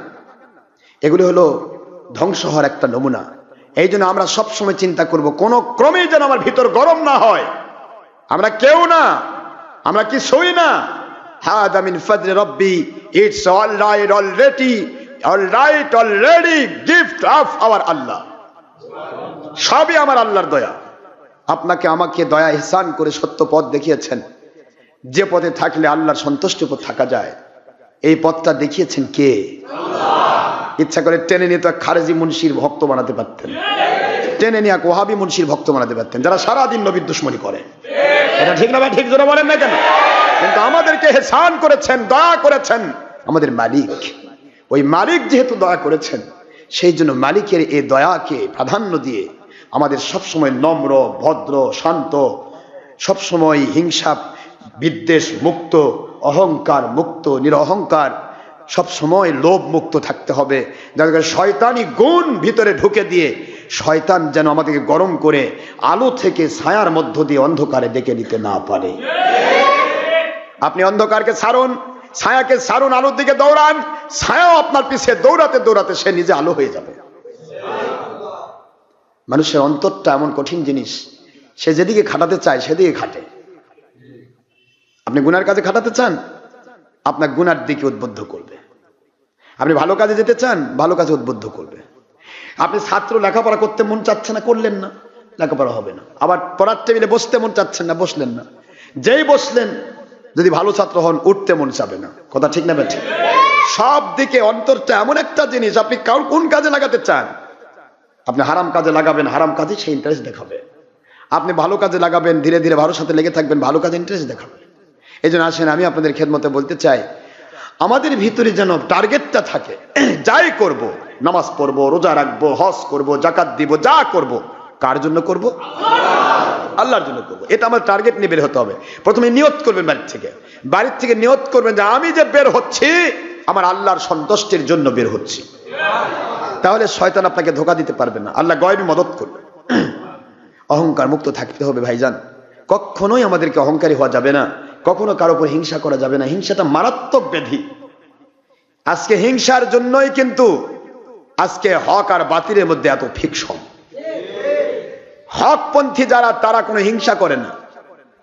এগুলি হলো ধ্বংস হওয়ার একটা নমুনা। এই জন্য আমরা সবসময় চিন্তা করব কোন ক্রমেই যেন আমার ভিতর গরম না হয়। আমরা কেউ না, আমরা কি সই না। হাদা মিন ফাদলি রব্বি, it's all right already gift of our Allah. সবই আমার আল্লাহর দয়া। আপনাকে আমাকে দয়া ইহসান করে সত্য পথ দেখিয়েছেন, যে পথে থাকলে আল্লাহর সন্তুষ্টির উপর থাকা যায়। এই পথটা দেখিয়েছেন কে? আল্লাহ। ইচ্ছা করে টেনে নিয়ে তো খারেজি মুন্সির ভক্ত বানাতে পারতেন, টেনে নিয়ে ওহাবি মুন্সির ভক্ত বানাতে পারতেন, যারা সারাদিন নবীর দুশমনী করে। এটা ঠিক না ভাই? ঠিক জোরে বলেন না কেন? কিন্তু আমাদেরকে ইহসান করেছেন, দয়া করেছেন আমাদের মালিক। ওই মালিক যেহেতু দয়া করেছেন, সেই জন্য মালিকের এই দয়াকে প্রাধান্য দিয়ে আমাদের সবসময় নম্র, ভদ্র, শান্ত, সবসময় হিংসা বিদ্বেষ মুক্ত, অহংকার মুক্ত, নিরহংকার, সবসময় লোভ মুক্ত থাকতে হবে। যাদের শয়তানি গুণ ভিতরে ঢুকে দিয়ে শয়তান যেন আমাদেরকে গরম করে আলো থেকে ছায়ার মধ্য দিয়ে অন্ধকারে ডেকে নিতে না পারে। আপনি অন্ধকারকে ছাড়ুন, ছায়াকে ছাড়ুন, আলোর দিকে দৌড়ান। ছায়াও আপনার পিছে দৌড়াতে দৌড়াতে সে নিজে আলো হয়ে যাবে। মানুষের অন্তরটা এমন কঠিন জিনিস, সে যেদিকে খাটাতে চায় সেদিকে খাটে। আপনি গুনার কাজে খাটাতে চান, আপনার গুনার দিকে উদ্বুদ্ধ করবে। আপনি ভালো কাজে যেতে চান, ভালো কাজে উদ্বুদ্ধ করবে। আপনি ছাত্র, লেখাপড়া করতে মন চাচ্ছে না, করলেন না, লেখাপড়া হবে না। আবার পড়ার টেবিলে বসতে মন চাচ্ছেন না, বসলেন না। যেই বসলেন, যদি ভালো ছাত্র হন, উঠতে মন চাবে না। কথা ঠিক না ঠিক? সব দিকে অন্তরটা এমন একটা জিনিস, আপনি কোন কাজে লাগাতে চান। আপনি হারাম কাজে লাগাবেন, হারাম কাজে সে ইন্টারেস্ট দেখাবে। আপনি ভালো কাজে লাগাবেন, ধীরে ধীরে ভালোর সাথে লেগে থাকবেন, ভালো কাজে ইন্টারেস্ট দেখাবে। এই জন্য আসেন, আমি আপনাদের খেদমতে বলতে চাই, আমাদের ভিতরে যেন টার্গেটটা থাকে, যাই করব, নামাজ পড়বো, রোজা রাখবো, হজ করব, জাকাত দিব, যা করব, কার জন্য করব? আল্লাহর জন্য করব। এটা আমার টার্গেট নিয়ে বের হতে হবে। প্রথমে নিয়ত করবেন, বাড়ির থেকে নিয়ত করবেন যে আমি যে বের হচ্ছি আমার আল্লাহর সন্তুষ্টির জন্য বের হচ্ছি। তাহলে শয়তান আপনাকে ধোঁকা দিতে পারবে না, আল্লাহ গায়বী মদত করবে। অহংকার মুক্ত থাকতে হবে ভাইজান। কখনোই আমাদেরকে অহংকারী হওয়া যাবে না, কখনো কারো উপর হিংসা করা যাবে না। হিংসাটা মারাত্মক ব্যাধি। আজকে হিংসার জন্যই কিন্তু আজকে হক আর বাতিলের মধ্যে এত ফিকশন। হকপন্থী যারা, তারা কোনো হিংসা করে না।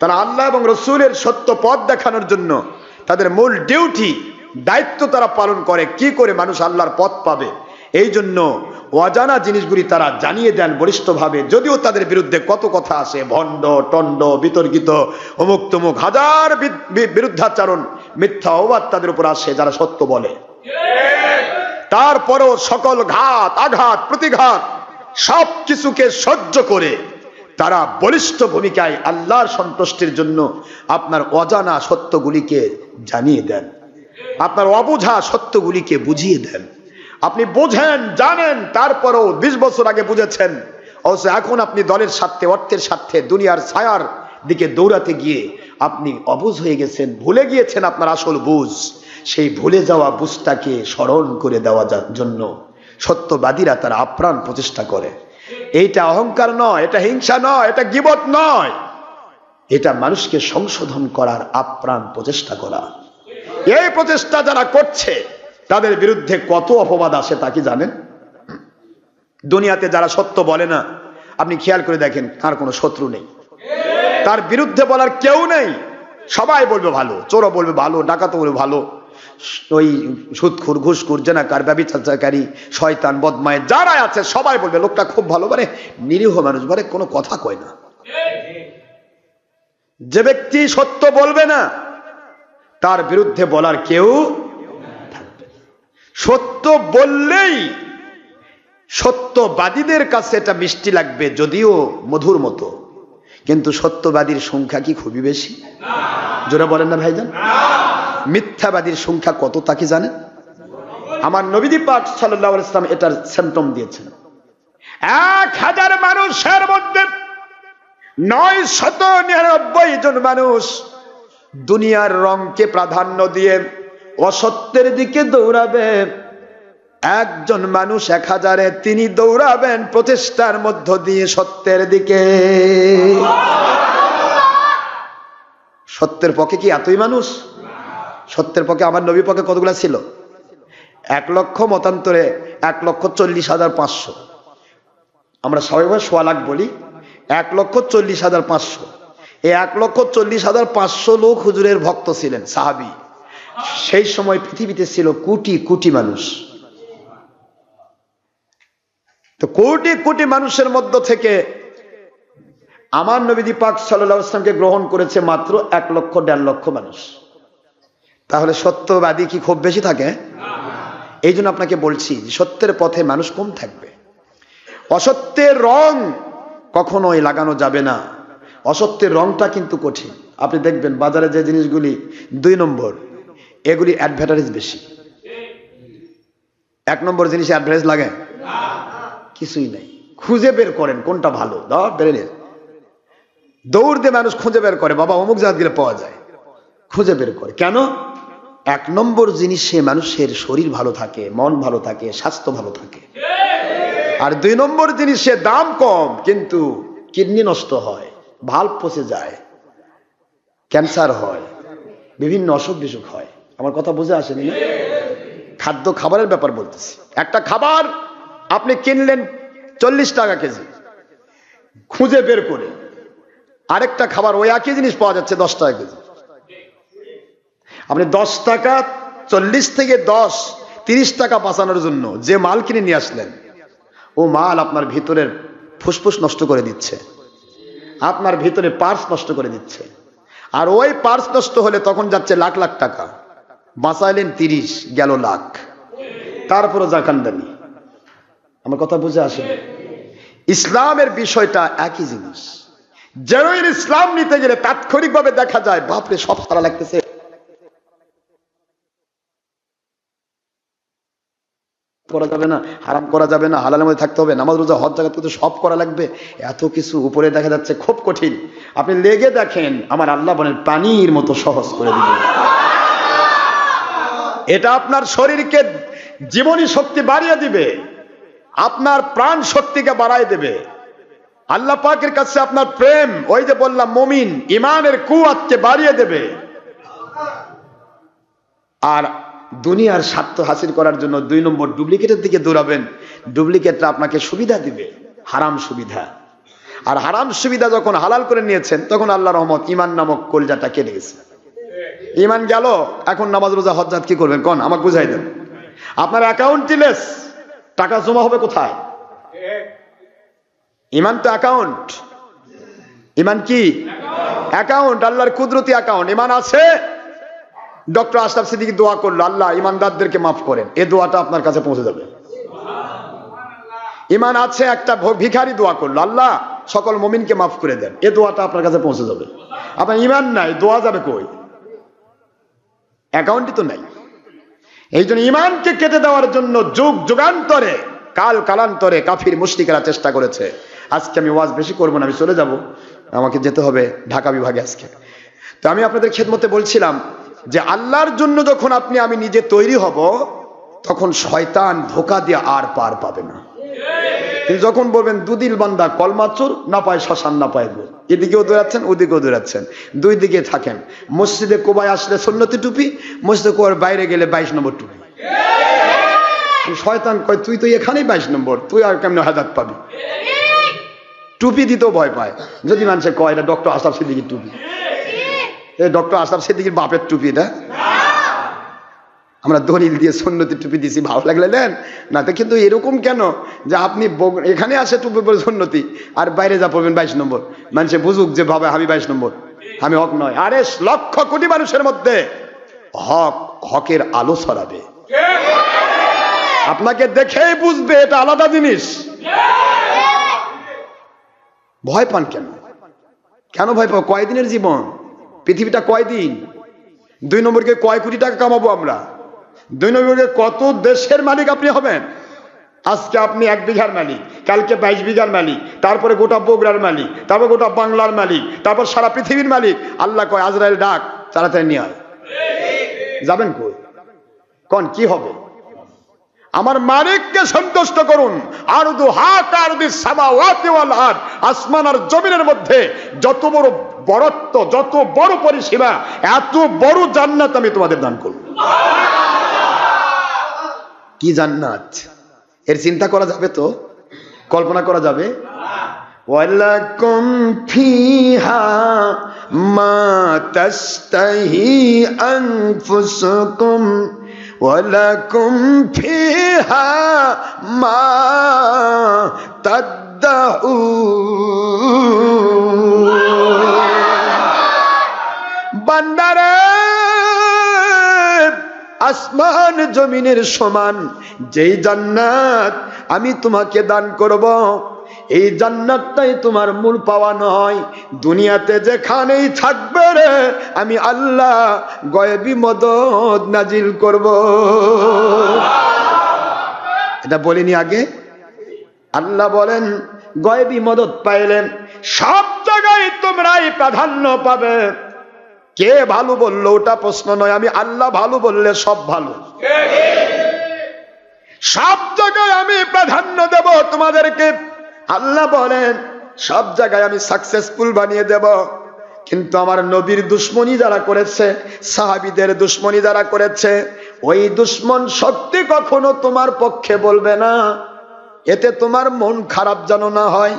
তারা আল্লাহ এবং রসুলের সত্য পথ দেখানোর জন্য তাদের মূল ডিউটি, দায়িত্ব তারা পালন করে। কি করে মানুষ আল্লাহর পথ পাবে, এই জন্য অজানা জিনিসগুলি তারা জানিয়ে দেন বলিষ্ঠভাবে। যদিও তাদের বিরুদ্ধে কত কথা আসে, ভণ্ড টন্ড বিতর্কিত অমুক তমুক হাজার বিরুদ্ধাচারণ মিথ্যা অবাদ তাদের উপর আসে যারা সত্য বলে। তারপরও সকল ঘাত আঘাত প্রতিঘাত সব কিছুকে সহ্য করে তারা বলিষ্ঠ ভূমিকায় আল্লাহর সন্তুষ্টির জন্য আপনার অজানা সত্যগুলিকে জানিয়ে দেন, আপনার অবুঝা সত্যগুলিকে বুঝিয়ে দেন। আপনি বোঝেন জানেন, তারপরও 20 বছর আগে বুঝেছেন, অবশ্য এখন আপনি দলের স্বার্থে অর্থের স্বার্থে দুনিয়ার ছায়ার দিকে দৌড়াতে গিয়ে আপনি অবুঝ হয়ে গেছেন, ভুলে গিয়েছেন আপনার আসল বুঝ। সেই ভুলে যাওয়া বুঝটাকে স্মরণ করে দেওয়ার জন্য সত্যবাদীরা তারা আপ্রাণ প্রচেষ্টা করে। এইটা অহংকার নয়, এটা হিংসা নয়, এটা গীবত নয়, এটা মানুষকে সংশোধন করার আপ্রাণ প্রচেষ্টা করা। এই প্রচেষ্টা যারা করছে তাদের বিরুদ্ধে কত অপবাদ আসে তা কি জানেন? দুনিয়াতে যারা সত্য বলে না, আপনি খেয়াল করে দেখেন, তার কোনো শত্রু নেই, তার বিরুদ্ধে বলার কেউ নেই। সবাই বলবে ভালো, চোরও বলবে ভালো, ডাকাতও বলবে ভালো, ওই সুদখোর ঘুষখোর জেনাকার ব্যভিচারকারী শয়তান বদমায় যারা আছে সবাই বলবে লোকটা খুব ভালো, মানে নিরীহ মানুষ, মানে কোনো কথা কয় না। যে ব্যক্তি সত্য বলবে না তার বিরুদ্ধে বলার কেউ থাকবে। সত্য বললেই সত্যবাদীদের কাছে এটা মিষ্টি লাগবে, যদিও মধুর মতো, কিন্তু সত্যবাদীর সংখ্যা কি খুবই বেশি? জোরে বলেন না ভাইজান। মিথ্যাবাদীর সংখ্যা কত তা কি জানেন? আমার নবীজি পাক সাল্লাল্লাহু আলাইহি ওয়াসাল্লাম এটার সিম্পটম দিয়েছেন। 1000 মানুষের মধ্যে 999 জন মানুষ দুনিয়ার রংকে প্রাধান্য দিয়ে অসত্যের দিকে দৌড়াবে। একজন মানুষ 1000-এ তিনি দৌড়াবেন প্রচেষ্টার মধ্য দিয়ে সত্যের দিকে। সত্যের পক্ষে কি এতই মানুষ? সত্যের পক্ষে আমার নবীর পক্ষে কতগুলা ছিল? 1 লক্ষ মতান্তরে 1,40,500। আমরা সবাই 1.25 লাখ বলি, 1,40,500। এই 1,40,500 লোক হুজুরের ভক্ত ছিলেন, সাহাবী। সেই সময় পৃথিবীতে ছিল কোটি কোটি মানুষ। তো কোটি কোটি মানুষের মধ্য থেকে আমার নবী পাক সাল্লাল্লাহু আলাইহি ওয়াসাল্লামকে গ্রহণ করেছে মাত্র 1 লক্ষ 1.5 লক্ষ মানুষ। তাহলে সত্যবাদী কি খুব বেশি থাকে? এই জন্য আপনাকে বলছি সত্যের পথে মানুষ কম থাকবে। অসত্যের রং কখনোই লাগানো যাবে না। অসত্যের রংটা কিন্তু কঠিন। আপনি দেখবেন বাজারে যে জিনিসগুলি 2 নম্বর, এগুলি অ্যাডভার্টাইজ বেশি। 1 নম্বর জিনিস অ্যাডভার্টাইজ লাগে কিছুই নাই। খুঁজে বের করেন কোনটা ভালো, দৌড় দিয়ে মানুষ খুঁজে বের করে, বাবা অমুক জায়গা গেলে পাওয়া যায়, খুঁজে বের করে। কেন? 1 নম্বর জিনিসে মানুষের শরীর ভালো থাকে, মন ভালো থাকে, স্বাস্থ্য ভালো থাকে। আর 2 নম্বর জিনিসে দাম কম কিন্তু কিডনি নষ্ট হয়, ভাল্ব পচে যায়, ক্যান্সার হয়, বিভিন্ন অসুখ বিসুখ হয়। আমার কথা বুঝে আসেনি না? খাদ্য খাবারের ব্যাপার বলতেছি। একটা খাবার আপনি কিনলেন 40 টাকা কেজি, খুঁজে বের করে আরেকটা খাবার ওই একই জিনিস পাওয়া যাচ্ছে 10 টাকা কেজি। আপনি 10 টাকা 40 থেকে 30 টাকা বাঁচানোর জন্য যে মাল কিনে নিয়ে আসলেন, ও মাল আপনার ভিতরের ফুসফুস নষ্ট করে দিচ্ছে, আপনার ভিতরে পার্স নষ্ট করে দিচ্ছে। আর ওই পার্স নষ্ট হলে তখন যাচ্ছে লাখ লাখ টাকা, বাঁচাইলেন 30, গেল লাখ, তারপরে জাকান্দানি। আমার কথা বুঝে আসে? ইসলামের বিষয়টা একই জিনিস। জেনুইন ইসলাম নিতে গেলে তাৎক্ষণিকভাবে দেখা যায় বাপরে সব সারা লাগতেছে, করা যাবে না, হারাম করা যাবে না, হালালের মধ্যে থাকতে হবে, নামাজ রোজা হজ জাকাত করতে সব করা লাগবে, এত কিছু উপরে দেখা যাচ্ছে খুব কঠিন। আপনি লেগে দেখেন, আমার আল্লাহ বলেন পানির মতো সহজ করে দিবেন। এটা আপনার শরীরকে জীবনী শক্তি বাড়িয়ে দিবে, আপনার প্রাণ শক্তিকে বাড়াই দেবে। আল্লাহ পাকের কাছে আপনার প্রেম, ওই যে বললাম মুমিন ইমানের কুয়াতকে বাড়িয়ে দেবে। আর দুনিয়ার স্বার্থ হাসিল করার জন্য 2 নম্বর ডুপ্লিকেটের দিকে দৌড়াবেন, ডুপ্লিকেটটা আপনাকে সুবিধা দিবে, হারাম সুবিধা। আর হারাম সুবিধা যখন হালাল করে নিয়েছেন তখন আল্লাহর রহমত ইমান নামক কলজাটা কেটে গেছে। ইমান গেল, এখন নামাজ রোজা হজ জাকাত কি করবেন কোন, আমাকে বুঝাই দেন। আপনার অ্যাকাউন্টলেস, টাকা জমা হবে কোথায়? ইমান তো অ্যাকাউন্ট। ইমান কি? অ্যাকাউন্ট, আল্লাহর কুদরতি অ্যাকাউন্ট। ইমান আছে। ডক্টর আশরাফ সিদ্দিকী দোয়া করলো, আল্লাহ ইমানদারদেরকে মাফ করেন, এই দোয়াটা আপনার কাছে পৌঁছে যাবে। ইমান আছে, একটা ভিখারি দোয়া করলো, আল্লাহ সকল মুমিনকে মাফ করে দেন, এই দোয়াটা আপনার কাছে পৌঁছে যাবে। আপনার ইমান নাই, দোয়া যাবে কই? অ্যাকাউন্টই তো নাই। এই জন্য ইমানকে কেটে দেওয়ার জন্য যুগ যুগান্তরে, কাল কালান্তরে কাফির মুশরিকরা চেষ্টা করেছে। আজকে আমি ওয়াজ বেশি করবো না, আমি চলে যাব, আমাকে যেতে হবে ঢাকা বিভাগে আজকে। তো আমি আপনাদের খেদমতে বলছিলাম যে আল্লাহর জন্য যখন আপনি আমি নিজে তৈরি হব, তখন শয়তান ধোঁকা দিয়ে আর পার পাবে না। কিন্তু যখন বলবেন দুদিল বান্দা কলমাচুর, না পায় শ্মশান না পায় গোল, এদিকেও দৌড়াচ্ছেন ওদিকেও দৌড়াচ্ছেন, দুই দিকে থাকেন। মসজিদে কোবায় আসলে সুন্নতি টুপি, মসজিদে কোবার বাইরে গেলে 22 নম্বর টুপি। শয়তান কয় তুই তো এখানেই 22 নম্বর, তুই আর কেমন হেদায়েত পাবি? টুপি দিতেও ভয় পায়। যদি মানুষে কয় এটা ডক্টর আশরাফ সিদ্দিকীর টুপি, এই ডক্টর আশরাফ সিদ্দিকীর বাপের টুপি এটা, আমরা দলিল দিয়ে সুন্নতি টুপি দিছি, ভালো লাগলে নেন, না তো কিন্তু এরকম কেন যে আপনি এখানে আসে টুপি পরে সুন্নতি আর বাইরে যা পড়বেন 22 নম্বর, মানুষে বুঝুক যে বাবা আমি 22 নম্বর, আমি হক নয়। আরে লক্ষ কোটি মানুষের মধ্যে হক, হকের আলো ছড়াবে, আপনাকে দেখেই বুঝবে এটা আলাদা জিনিস। ভয় পান কেন? কেন ভয় পাবো? কয়দিনের জীবন, পৃথিবীটা কয়দিন? 2 নম্বরকে কয় কোটি টাকা কামাবো আমরা? 2 নম্বরকে কত দেশের মালিক আপনি হবেন? আজকে আপনি 1 বিঘার মালিক, কালকে 22 বিঘার মালিক, তারপরে গোটা বগুড়ার মালিক, তারপর গোটা বাংলার মালিক, তারপর সারা পৃথিবীর মালিক। আল্লাহ কয় আজরাইল ডাক, তাড়াতাড়ি নিয়ে আয়। যাবেন কই? কোন কি হবে? আমার মালিককে সন্তুষ্ট করুন। আরদু হাকারদিস সামাওয়াতি ওয়াল আরদ, আসমান আর জমিনের মধ্যে যত বড় বড়ত্ব, যত বড় পরিসীমা, এত বড় জান্নাত আমি তোমাদের দান করব। কি জান্নাত? এর চিন্তা করা যাবে তো? কল্পনা করা যাবে? ওয়ালাকুম ফিহা মা তাশতাহি আনফুসুকুম ওয়ালাকুম ফিহা মা তাদউন। বান্দারে, আসমান জমিনের সমান যেই জান্নাত আমি তোমাকে দান করব, এই জান্নাতটাই তোমার মূল পাওয়া নয়। দুনিয়াতে যেখানেই থাকবে রে, আমি আল্লাহ গয়বী মদদ নাজিল করব। এটা বলিনি আগে? আল্লাহ বলেন গয়বী মদদ পাইলেন সব জায়গায় তোমরাই প্রাধান্য পাবে। কে ভালো বললো ওটা প্রশ্ন নয়, আমি আল্লাহ ভালো বললে সব ভালো। সব জায়গায় আমি প্রাধান্য দেব তোমাদেরকে। আল্লাহ বলেন সব জায়গায় আমি সাকসেসফুল বানিয়ে দেব। কিন্তু আমার নবীর দুশ্মনী যারা করেছে, সাহাবীদের দুশ্মনী যারা করেছে, ওই দুশ্মন শক্তি কখনো তোমার পক্ষে বলবে না। এতে তোমার মন খারাপ যেন না হয়।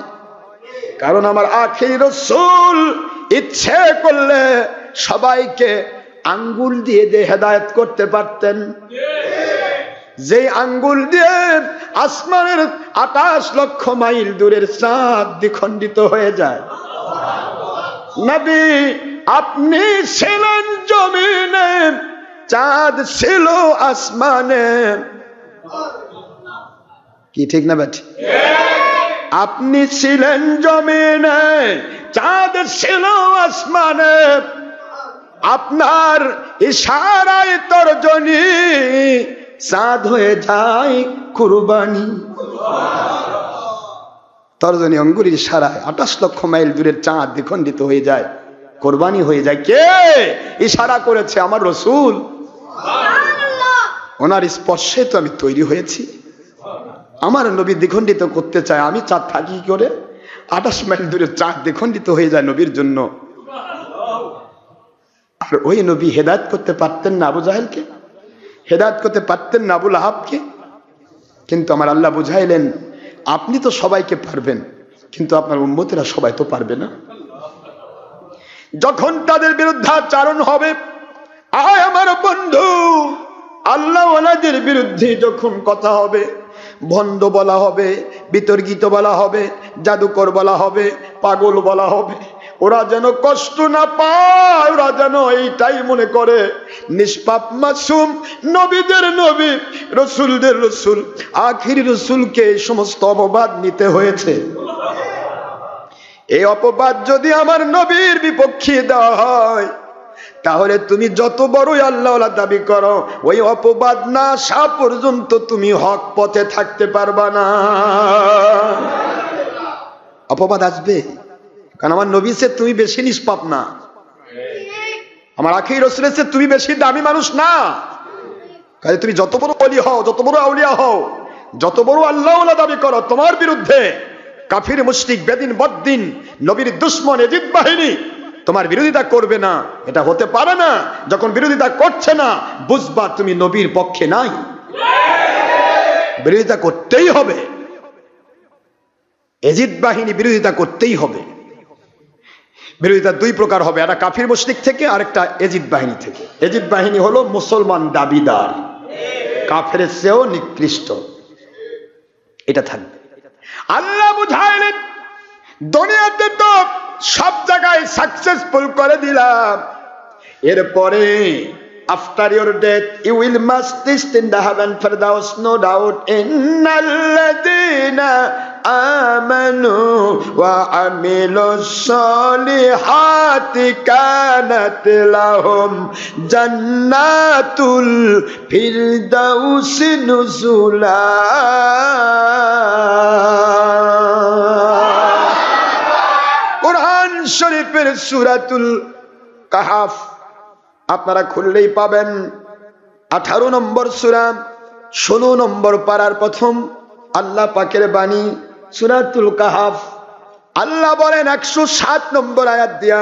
কারণ আমার আখির রাসূল ইচ্ছে করলে সবাইকে আঙ্গুল দিয়ে হেদায়েত করতে পারতেন। যেই আঙ্গুল দিয়ে আসমানের 28 লক্ষ মাইল দূরের চাঁদ দ্বিখণ্ডিত হয়ে যায়। নবী আপনি ছিলেন জমিনে, চাঁদ ছিল আসমানে। কি ঠিক না বেটি? আপনি ছিলেন জমিনে, চাঁদ ছিল আসমানে। আপনার ইশারায় তর্জনী চাঁদ হয়ে যায় কুরবানি। তর্জনী অঙ্গুরির ইশারায় 28 লক্ষ মাইল দূরের চাঁদ দ্বিখণ্ডিত হয়ে যায়, কোরবানি হয়ে যায়। কে ইশারা করেছে? আমার রাসূল। ওনার স্পর্শে তো আমি তৈরি হয়েছি। আমার নবী দ্বিখণ্ডিত করতে চায়, আমি চাঁদ থাকি কি করে? 28 মাইল দূরে চাঁদ দ্বিখণ্ডিত হয়ে যায় নবীর জন্য। আর ওই নবী হেদায়েত করতে পারতেন না আবু জাহেলকে, হেদায়েত করতে পারতেন না আবু লাহাবকে, কিন্তু আমার আল্লাহ বুঝাইলেন আপনি তো সবাইকে পারবেন, কিন্তু আপনার উম্মতেরা সবাই তো পারবে না। যখন তাদের বিরুদ্ধাচারণ হবে, আয় আমার বন্ধু, আল্লাহ ওয়ালাদের বিরুদ্ধে যখন কথা হবে, ভণ্ড বলা হবে, বিতর্কিত বলা হবে, জাদুকর বলা হবে, পাগল বলা হবে, ওরা যেন কষ্ট না পায়, ওরা যেন এইটাই মনে করে নিষ্পাপ মাসুম নবীদের নবী, রসুলদের রসুল, আখির রসুলকে এই সমস্ত অপবাদ নিতে হয়েছে। এই অপবাদ যদি আমার নবীর বিপক্ষে দেওয়া হয়, তাহলে তুমি যত বড়ই আল্লাহওয়ালা দাবি করো, ওই অপবাদ না আসা পর্যন্ত তুমি হক পথে থাকতে পারবা না। অপবাদ আসবে, কারণ আমার নবী সে তুমি বেশি নিষ্পাপ না, আমার আখির রাসূলের চেয়ে তুমি বেশি দামি মানুষ না। কাজে তুমি যত বড় ওলি হও, যত বড় আউলিয়া হও, যত বড় আল্লাহওয়ালা দাবি করো, তোমার বিরুদ্ধে কাফির মুশরিক বেদিন বদ্দিন নবীর দুশমন এজিদ বাহিনী তোমার বিরোধিতা করবে না, এটা হতে পারে না। যখন বিরোধিতা করছে না, বুঝবা তুমি নবীর পক্ষে নাই, বিরোধিতা করতেই হবে। এজিদ বাহিনী বিরোধিতা করতেই হবে। বিরোধিতা দুই প্রকার হবে, একটা কাফির মুশরিক থেকে, আরেকটা এজিদ বাহিনী থেকে। এজিদ বাহিনী হলো মুসলমান দাবিদার, কাফের চেয়েও নিকৃষ্ট, এটা থাকবে। আল্লাহ বুঝাইলেন দুনিয়াতে তো সব জায়গায় সাকসেসফুল করে দিলাম, এরপরে after your death you will must taste in the heaven firdaus, no doubt innal ladina amanu wa amilus solihati kanat lahum jannatul firdaus nuzula। কুরআন শরীফের সূরাতুল কাহাফ আপনারা খুললেই পাবেন, 18 নম্বর সূরা 16 নম্বর পারার প্রথম আল্লাহ পাকের বাণী, সূরাতুল কাহাফ। আল্লাহ বলেন 107 নম্বর আয়াত দিয়া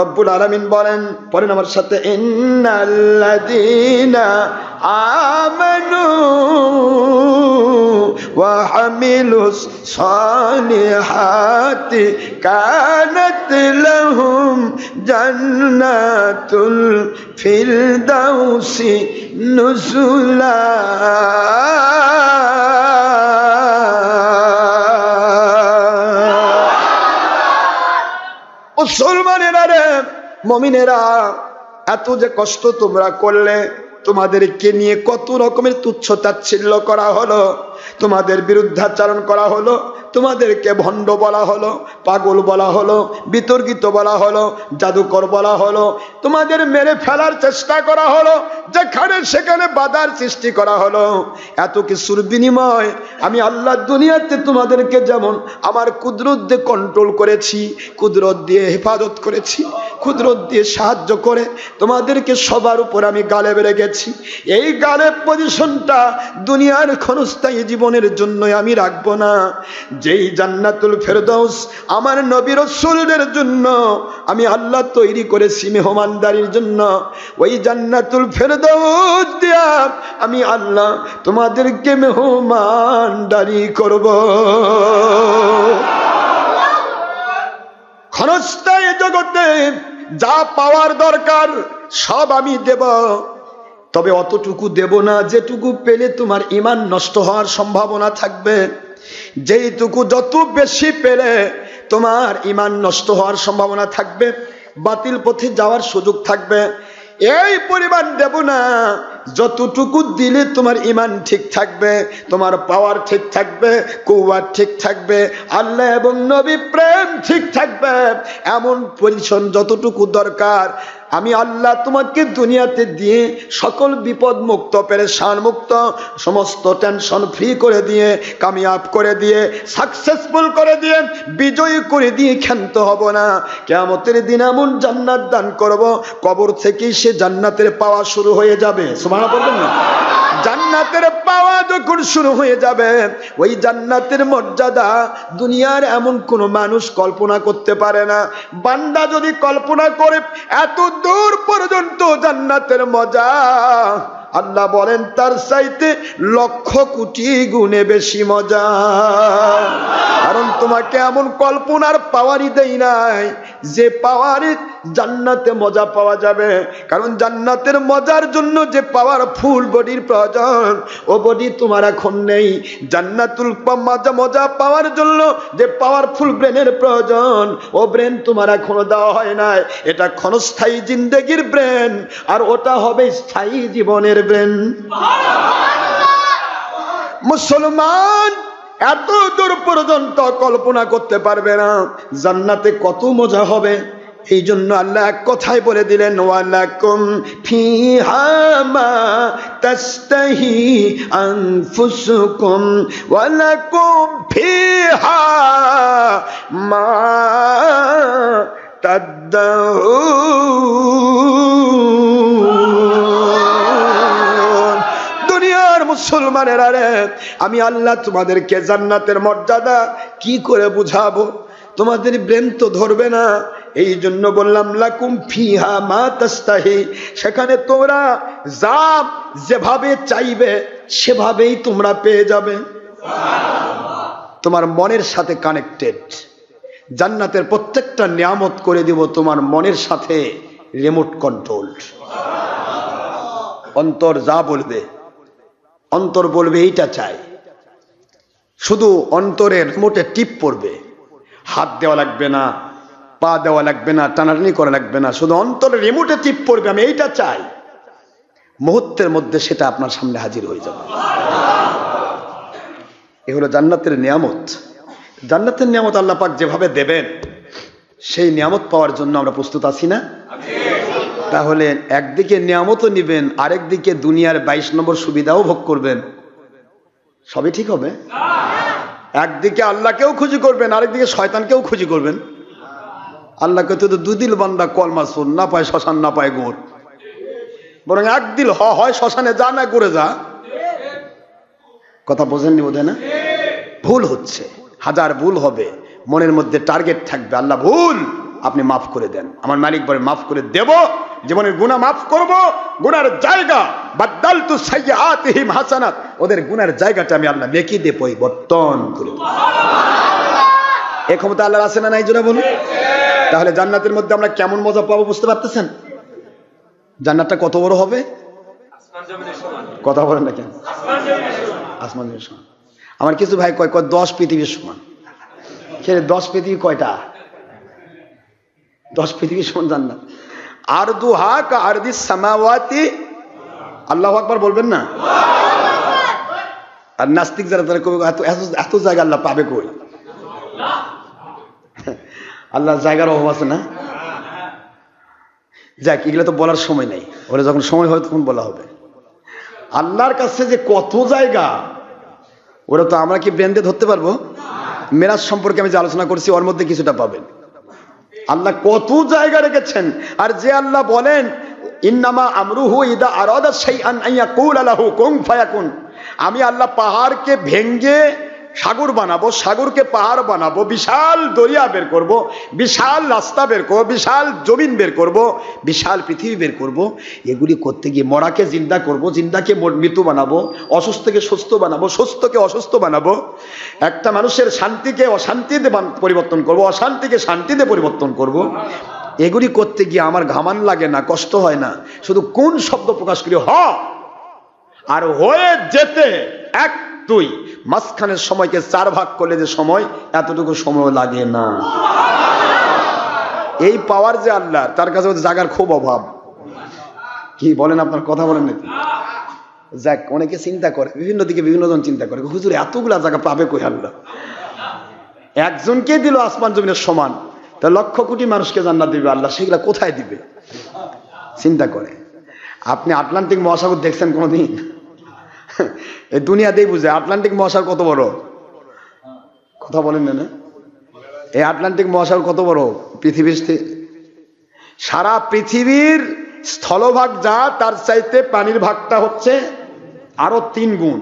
রব্বুল আলামিন বলেন, পড়েন আমার সাথে, ইন্নাল্লাযীনা আমানু ওয়া আমিলুস সালিহাতি কানাত লাহুম জান্নাতুল ফিরদাউসি নুজুলা। মুসলমানেরা রে, মুমিনেরা, এত যে কষ্ট তোমরা করলে, তোমাদেরকে নিয়ে কত রকমের তুচ্ছ তাচ্ছিল্য করা হলো, তোমাদের বিরুদ্ধাচারণ করা হলো, তোমাদেরকে ভণ্ড বলা হলো, পাগল বলা হলো, বিতর্কিত বলা হলো, জাদুকর বলা হলো, তোমাদের মেরে ফেলার চেষ্টা করা হলো, যেখানে সেখানে বাধার সৃষ্টি করা হলো। এত কিছুর বিনিময় আমি আল্লাহ দুনিয়াতে তোমাদেরকে যেমন আমার কুদরত দিয়ে কন্ট্রোল করেছি, কুদরত দিয়ে হেফাজত করেছি, কুদরত দিয়ে সাহায্য করে তোমাদেরকে সবার উপর আমি গালেব রেখেছি। এই গালেব পজিশনটা দুনিয়ার ক্ষণস্থায়ী জীবনের জন্য আমি রাখবো না। যেই জান্নাতুল ফেরদাউস আমার নবী রাসূলদের জন্য আমি আল্লাহ তৈরি করেছি মেহমানদারির জন্য, ওই জান্নাতুল ফেরদাউস দিয়া আমি আল্লাহ তোমাদেরকে মেহমানদারি করব। ক্ষণস্থায়ী জগতে যা পাওয়ার দরকার সব আমি দেব, তবে অতটুকু দেব না যেটুকু পেলে তোমার ঈমান নষ্ট হওয়ার সম্ভাবনা থাকবে। যেইটুকু যত বেশি পেলে তোমার ঈমান নষ্ট হওয়ার সম্ভাবনা থাকবে, বাতিল পথে যাওয়ার সুযোগ থাকবে, এই পরিমাণ দেব না যতটুকু দিলে তোমার ঈমান ঠিক থাকবে, তোমার পাওয়ার ঠিক থাকবে, কুওয়াত ঠিক থাকবে, আল্লাহ এবং নবী প্রেম ঠিক থাকবে। এমন পজিশন যতটুকু দরকার আমি আল্লাহ তোমাকে দুনিয়াতে দিয়ে সকল বিপদ মুক্ত, পেরেশান মুক্ত, সমস্ত টেনশন ফ্রি করে দিয়ে, কামিয়াব করে দিয়ে, সাকসেসফুল করে দিয়ে, বিজয়ী করে দিয়ে ক্ষান্ত হব না। কিয়ামতের দিন এমন জান্নাত দান করব, কবর থেকেই সে জান্নাতের পাওয়া শুরু হয়ে যাবে। সুবহানাল্লাহ বলবেন না? জান্নাত জান্নাতের পাওয়া যখন শুরু হয়ে যাবে, ওই জান্নাতের মর্যাদা দুনিয়ার এমন কোন মানুষ কল্পনা করতে পারে না। বান্দা যদি কল্পনা করে এত দূর পর্যন্ত জান্নাতের মজা, আল্লাহ বলেন তার চাইতে লক্ষ কোটি গুণে বেশি মজা। কারণ তোমাকে এমন কল্পনার পাওয়ারই দেই নাই যে পাওয়ারে জান্নাতে মজা পাওয়া যাবে। কারণ জান্নাতের মজার জন্য যে পাওয়ারফুল বডির প্রয়োজন, ও বডি তোমার এখন নেই। জান্নাতুল মজা পাওয়ার জন্য যে পাওয়ারফুল ব্রেনের প্রয়োজন, ও ব্রেন তোমার এখনো দেওয়া হয় নাই। এটা ক্ষণস্থায়ী জিন্দেগির ব্রেন, আর ওটা হবে স্থায়ী জীবনের ব্রেন। মুসলমান এত দূর পর্যন্ত কল্পনা করতে পারবে না জান্নাতে কত মজা হবে। এই জন্য আল্লাহ এক কথাই বলে দিলেন, ওয়ালাকুম ফিহা মা তাস্তাহি আনফুসুকুম ওয়ালাকুম ফিহা মা তাদউন। দুনিয়ার মুসলমানেরা রে, আমি আল্লাহ তোমাদেরকে জান্নাতের মর্যাদা কি করে বুঝাবো? তোমাদের ব্রেন তো ধরবে না। এই জন্য বললাম লাকুম ফিহা মা তাস্তাহি, সেখানে তোমরা যা যেভাবে চাইবে সেভাবেই তোমরা পেয়ে যাবে। তোমার মনের সাথে কানেক্টেড। জান্নাতের প্রত্যেকটা নিয়ামত করে দিব তোমার মনের সাথে রিমোট কন্ট্রোল। অন্তর যা বলবে, অন্তর বলবে এইটা চাই। শুধু অন্তরের রিমোটে টিপ পড়বে, হাত দেওয়া লাগবে না, পা দেওয়া লাগবে না, টানাটানি করা লাগবে না, শুধু অন্তরের রিমোটে টিপ পড়বে, আমি এইটা চাই। মুহূর্তের মধ্যে সেটা আপনার সামনে হাজির হয়ে যাবে। এ হলো জান্নাতের নিয়ামত। জান্নাতের নিয়ামত আল্লাহ পাক যেভাবে দেবেন, সেই নিয়ামত পাওয়ার জন্য আমরা প্রস্তুত আছি না? তাহলে একদিকে নিয়ামতও নিবেন, আরেকদিকে দুনিয়ার 22 নম্বর সুবিধাও ভোগ করবেন, সবই ঠিক হবে? একদিকে আল্লাহকেও খুশি করবেন, আরেকদিকে শয়তানকেও খুশি করবেন। আল্লাহকে তো দুদিল বান্দা কলমা শোন, না পায় শ্মশান না পায় গোর, বরং একদিল হয় শ্মশানে যা, না করে যা। কথা বোঝেননি বোধ হয় না? ভুল হচ্ছে, হাজার ভুল হবে, মনের মধ্যে টার্গেট থাকবে আল্লাহ ভুল আপনি মাফ করে দেন। আমার মালিক বলে মাফ করে দেব, জীবনের গুনাহ মাফ করব, গুনার জায়গা বাদদালতু সাইয়্যাতিহিম হাসানাত, ওদের গুনার জায়গাটা আমি আল্লাহ নেকি দিয়ে পরিবর্তন করে দেব। এই ক্ষমতা আল্লাহর আছে না নাই জোরে বলুন? তাহলে জান্নাতের মধ্যে আমরা কেমন মজা পাবো বুঝতে পারতেছেন? জান্নাতটা কত বড় হবে? কথা বলেন না কেন? আসমান জমিনের সমান। আমার কিছু ভাই কয় 10 পৃথিবীর সমান। 10 পৃথিবী কয়টা? 10 পৃথিবীর সমান জান্নাত। আরদুহা কা আরদিস সামাওয়াতি, আল্লাহু আকবার বলবেন না? আর নাস্তিক যারা তারা কবে এত জায়গা আল্লাহ পাবে কই? আল্লাহ জায়গার অভাব আছে না? যাক, এগুলো তো বলার সময় নেই, ওরা যখন সময় হয় তখন বলা হবে। আল্লাহর কাছে যে কত জায়গা, ওরা তো আমরা কি ব্রেন্ডে ধরতে পারবো? মেরাজ সম্পর্কে আমি যে আলোচনা করছি ওর মধ্যে কিছুটা পাবেন। আল্লাহ কত জায়গা রেখেছেন। আর যে আল্লাহ বলেন ইন্নামা আমরুহু ইদা আরাদা শাইআন আন ইয়াকুলা লাহু কুন ফায়াকুন, আমি আল্লাহ পাহাড়কে ভেঙ্গে সাগর বানাবো, সাগরকে পাহাড় বানাবো, বিশাল দরিয়া বের করব, বিশাল রাস্তা বের করবো, বিশাল জমিন বের করব, বিশাল পৃথিবী বের করব। এগুলি করতে গিয়ে মরাকে জিন্দা করব, জিন্দাকে মৃত বানাবো, অসুস্থকে সুস্থ বানাবো, সুস্থকে অসুস্থ বানাবো, একটা মানুষের শান্তিকে অশান্তিতে পরিবর্তন করব, অশান্তিকে শান্তিতে পরিবর্তন করব। এগুলি করতে গিয়ে আমার ঘামান লাগে না, কষ্ট হয় না, শুধু কোন শব্দ প্রকাশ করি হ আর হয়ে যেতে 1 2, মাঝখানের সময়কে 4 ভাগ করলে যে সময়, এতটুকু সময় লাগে না। এই পাওয়ার যে আল্লাহ, তার কাছে জায়গার খুব অভাব। কি বলেন? আপনার কথা বলেন নাকি? যাক, অনেকে চিন্তা করে, বিভিন্ন দিকে বিভিন্ন জন চিন্তা করে, হুজুর এতগুলা জায়গা পাবে কই আল্লাহ? একজনকে দিল আসমান জমিনের সমান, তা লক্ষ কোটি মানুষকে জান্নাত দিবে আল্লাহ, সেগুলা কোথায় দিবে? চিন্তা করে। আপনি আটলান্টিক মহাসাগর দেখছেন কোনোদিন? এই দুনিয়াতেই বুঝে আটলান্টিক মহাসাগর কত বড়। কথা বলেন না? এই আটলান্টিক মহাসাগর কত বড়? পৃথিবীর সারা পৃথিবীর স্থলভাগ যা, তার চাইতে পানির ভাগটা হচ্ছে আরো 3 গুণ।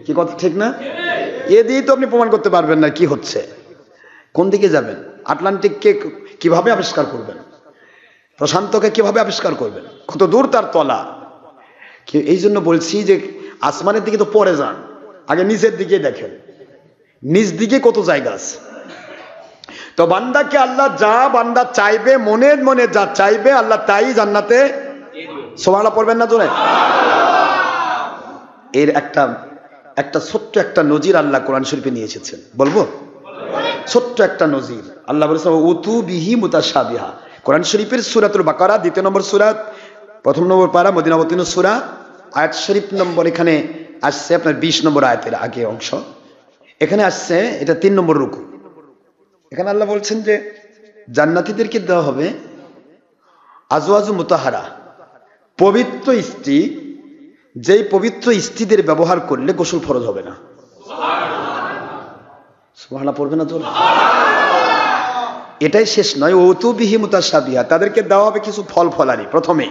কি কথা ঠিক না? এ দিয়ে তো আপনি প্রমাণ করতে পারবেন না কি হচ্ছে। কোন দিকে যাবেন? আটলান্টিককে কিভাবে আবিষ্কার করবেন? প্রশান্তকে কিভাবে আবিষ্কার করবেন? কত দূর তার তলা। এই জন্য বলছি যে আসমানের দিকে তো পরে যান, আগে নিচের দিকে দেখেন, নিচ দিকে কত জায়গা আছে। তো বান্দাকে আল্লাহ যা বান্দা চাইবে, মনে মনে যা চাইবে আল্লাহ তাই জান্নাতে। সুবহানাল্লাহ পড়বেন না জোরে? এর একটা ছোট্ট একটা নজির আল্লাহ কোরআন শরীফে নিয়ে এসেছেন, বলবো? ছোট্ট একটা নজির আল্লাহ বলেছেন উতু বিহি মুতাশাবিহা। কোরআন শরীফের সূরাতুল বাকারা 2 নম্বর সূরা 1 নম্বর পারা মদিনা অবতীর্ণ সূরা, আয়াত শরীফ নম্বর এখানে আসছে আপনার 20 নম্বর আয়াতের আগে অংশ এখানে আসছে, এটা 3 নম্বর রুকু। এখানে আল্লাহ বলছেন যে জান্নাতীদেরকে দেওয়া হবে আজওয়াজু মুতাহারা, পবিত্র স্ত্রী, যেই পবিত্র স্ত্রীদের ব্যবহার করলে গোসল ফরজ হবে না। সুবহানাল্লাহ পড়বে না তোর? এটাই শেষ নয়, ওতু বিহি মুতাশাবিহা, তাদেরকে দেওয়া হবে কিছু ফল ফলারি প্রথমে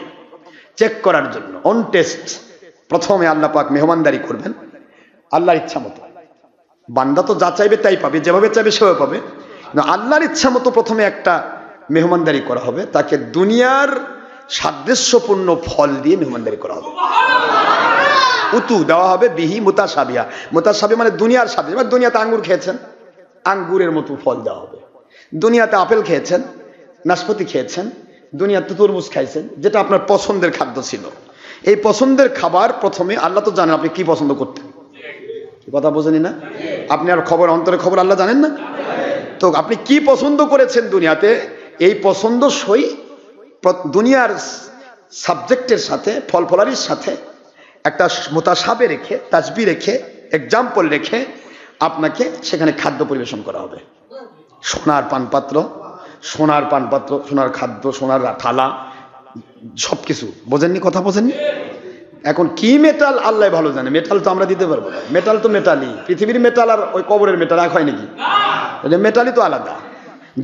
চেক করার জন্য, অন টেস্ট। প্রথমে আল্লাহ পাক মেহমানদারি করবেন আল্লাহর ইচ্ছা মতো। বান্দা তো যা চাইবে তাই পাবে, যেভাবে চাইবে সেভাবে পাবে। আল্লাহর ইচ্ছা মতো প্রথমে একটা মেহমানদারি করা হবে, তাকে দুনিয়ার সাদৃশ্যপূর্ণ ফল দিয়ে মেহমানদারি করা হবে। উতু দেওয়া হবে বিহি মুতাশাবিহা। মুতাশাবিহা মানে দুনিয়ার সাথে, মানে দুনিয়াতে আঙ্গুর খেয়েছেন, আঙ্গুরের মতো ফল দেওয়া হবে। দুনিয়াতে আপেল খেয়েছেন, নাশপাতি খেয়েছেন, দুনিয়াতে তরমুজ খাইছেন, যেটা আপনার পছন্দের খাদ্য ছিল। এই পছন্দের খাবার প্রথমে আল্লাহ তো জানেন আপনি কি পছন্দ করতেন, কথা বোঝেনি না? আপনি আর খবর, অন্তরের খবর আল্লাহ জানেন না? তো আপনি কি পছন্দ করেছেন দুনিয়াতে, এই পছন্দ সই দুনিয়ার সাবজেক্টের সাথে, ফল ফলারির সাথে একটা মুতাশাবে রেখে, তাসবি রেখে, এক্সাম্পল রেখে আপনাকে সেখানে খাদ্য পরিবেশন করা হবে। সোনার পানপাত্র, সোনার পানপাত্র, সোনার খাদ্য, সোনার থালা, সবকিছু। বোঝেননি? কথা বোঝেননি? এখন কি মেটাল আল্লাহ ভালো জানে, মেটাল তো আমরা দিতে পারবো না। মেটাল তো মেটালই, পৃথিবীর মেটাল আর ওই কবরের মেটাল এক হয় নাকি? মেটালই তো আলাদা।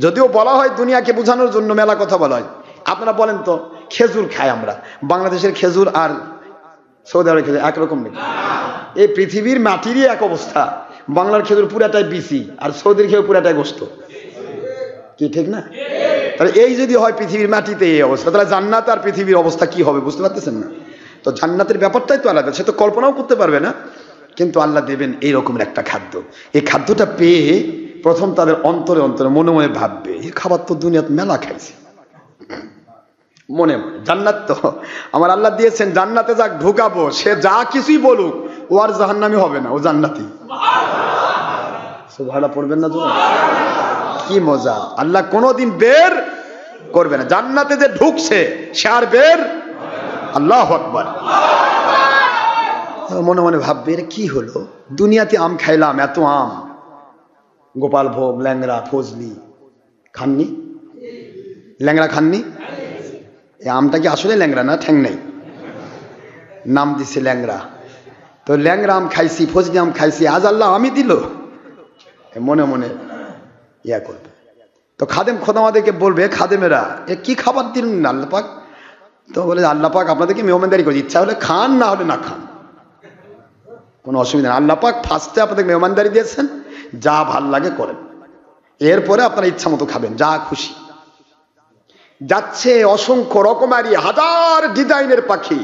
যদিও বলা হয় দুনিয়াকে বোঝানোর জন্য মেলা কথা বলা হয়। আপনারা বলেন তো, খেজুর খাই আমরা, বাংলাদেশের খেজুর আর সৌদি আরবের খেজুর একরকম নাকি? এই পৃথিবীর মাটিরই এক অবস্থা। বাংলার খেজুর পুরাটাই বিসি আর সৌদির খেজুর পুরাটাই গোস্ত। কি ঠিক না? তাহলে এই যদি হয় পৃথিবীর মাটিতে এই অবস্থা, তাহলে জান্নাত আর পৃথিবীর অবস্থা কি হবে বুঝতে পারতেছেন না? তো জান্নাতের ব্যাপারটাই তো আলাদা, সে তো কল্পনাও করতে পারবে না। কিন্তু আল্লাহ দেবেন এই রকমের একটা খাদ্য। এই খাদ্যটা পেয়ে প্রথম তাদের অন্তরে অন্তরে মনে মনে ভাববে, এই খাবার তো দুনিয়াতে মেলা খাইছে। মনে মনে জান্নাত তো আমার আল্লাহ দিয়েছেন, জান্নাতে যাক ঢুকাবো, সে যা কিছুই বলুক ও আর জাহান্নামী হবে না, ও জান্নাতি। সুবহানাল্লাহ পড়বেন না তো? কি মজা! আল্লাহ কোনোদিন বের করবে না। জান্নাতে যে ঢুকছে সে আর বের, আল্লাহু আকবার। মনে মনে ভাববে এর কি হলো, দুনিয়াতে আম খাইলাম, এত আম, গোপাল ভোগ, ল্যাংড়া, ফজলি খাননি? ল্যাংড়া খাননি? এই আমটা কি আসলে ল্যাংড়া না ঠ্যাং নেই, নাম দিছে ল্যাংড়া। তো ল্যাংড়া আম খাইছি, ফজলি আম খাইছি, আজ আল্লাহ আমি দিল, মনে মনে ইয়া করবে। তো খাদেম খোদামাদেরকে বলবে, খাদেমেরা এ কি খাবার দিলেন না আল্লাহ পাক? তো বলে আল্লাহ পাক আপনাদেরকে মেহমানদারি করে, ইচ্ছা হলে খান, না হলে না খান, কোনো অসুবিধা নেই। আল্লাহ পাক ফার্স্টে আপনাদের মেহমানদারি দিয়েছেন, যা ভাল লাগে করেন, এরপরে আপনারা ইচ্ছা মতো খাবেন, যা খুশি। যাচ্ছে অসংখ্য রকমারি হাজার ডিজাইনের পাখি,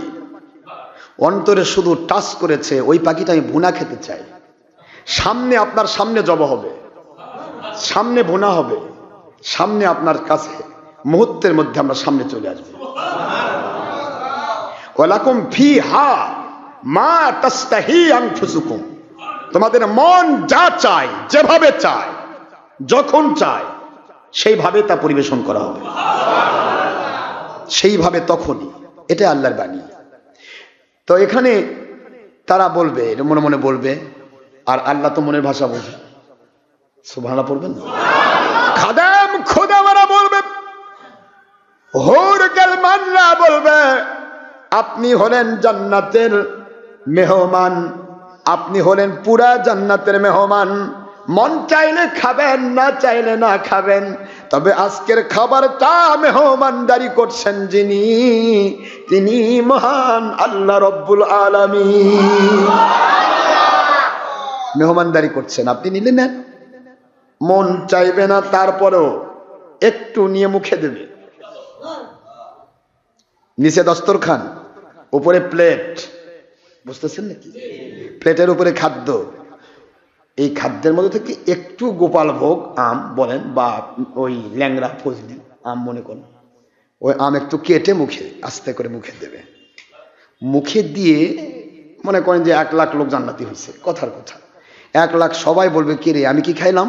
অন্তরে শুধু টাচ করেছে ওই পাখিটা আমি ভুনা খেতে চাই। সামনে আপনার সামনে জবা হবে, সামনে ভুনা হবে, সামনে আপনার কাছে মুহূর্তের মধ্যে আমরা সামনে চলে আসবো। ওয়ালাকুম ফিহা মা তাস্তাহি আনফুসুকুম, তোমাদের মন যা চায়, যেভাবে চায়, যখন চায় সেইভাবে তা পরিবেশন করা হবে, সেইভাবে তখনই। এটা আল্লাহর বাণী। তো এখানে তারা বলবে, মনে মনে বলবে, আর আল্লাহ তো মনের ভাষা বোঝে। সুবহানাল্লাহ পড়বেন। খাদেম খোদামারা বলবে, হুর গালমানরা বলবে, আপনি হলেন জান্নাতের মেহমান, আপনি হলেন পুরা জান্নাতের মেহমান, মন চাইলে খাবেন, না চাইলে না খাবেন, তবে আজকের খাবারটা মেহমানদারি করছেন যিনি, তিনি মহান আল্লাহ রব্বুল আলামিন। মেহমানদারি করছেন, আপনি নিলে নেন। মন চাইবে না, তারপরেও একটু নিয়ে মুখে দেবে। নিচে দস্তরখান, উপরে প্লেট, বুঝতেছেন নাকি? প্লেটের উপরে খাদ্য, এই খাদ্যের মধ্যে থেকে একটু গোপাল ভোগ আম বলেন বা ওই ল্যাংড়া ফজলি আম মনে করেন, ওই আম একটু কেটে মুখে আস্তে করে মুখে দেবে। মুখে দিয়ে মনে করেন যে 1 লাখ লোক জান্নাতি হয়েছে, কথার কথা। 1 লাখ সবাই বলবে কে রে, আমি কি খাইলাম?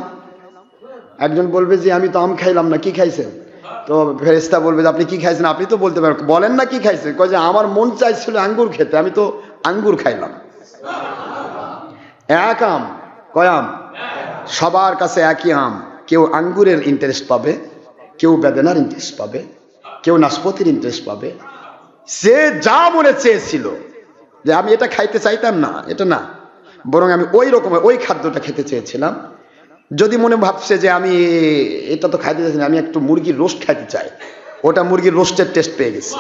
একজন বলবে যে আমি তো আম খাইলাম না, কি খাইছেন? তো ফেরেশতা বলবে যে আপনি কি খাইছেন? আপনি তো বলতে পারেন, বলেন না কি খাইছেন? কয় যে আমার মন চাইছিল আঙ্গুর খেতে, আমি তো আঙ্গুর খাইলাম। এক আম, কয় আম? সবার কাছে একই আম। কেউ আঙ্গুরের ইন্টারেস্ট পাবে, কেউ বেদানার ইন্টারেস্ট পাবে, কেউ নাশপাতির ইন্টারেস্ট পাবে। সে যা মনে চেয়েছিল যে আমি এটা খাইতে চাইতাম না, এটা না, বরং আমি ওই রকমের ওই খাদ্যটা খেতে চেয়েছিলাম। যদি মনে ভাবছে যে আমি এটা তো খাইতে চাইছি না, আমি একটু মুরগির রোস্ট খাইতে চাই, ওটা মুরগির রোস্টের টেস্ট পেয়ে গেছে।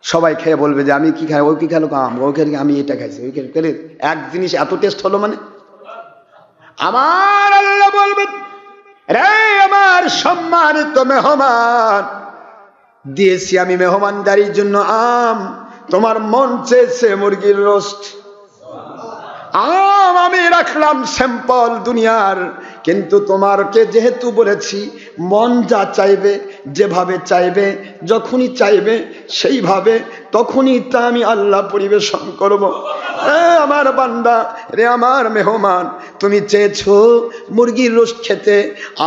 সবাই খেয়ে বলবে যে আমি কি খাই, ওই কি খেলো আম, ওই খেলে আমি এটা খাইছি, ওই খেলে এক জিনিস এত টেস্ট হলো। মানে আমার আল্লাহ বলবেন, রে আমার সম্মানিত মেহমান, দিয়েছি আমি মেহমানদারির জন্য আম, তোমার মন চেয়েছে মুরগির রোস্ট। আম আমি রাখলাম স্যাম্পল দুনিয়ার, কিন্তু তোমারকে যেহেতু বলেছি মন যা চাইবে, যেভাবে চাইবে, যখনই চাইবে সেইভাবে তখনই তা আমি আল্লাহ পরিবেশন করব। আমার বান্দা, রে আমার মেহমান, তুমি চেয়েছো মুরগির রোস্ট খেতে,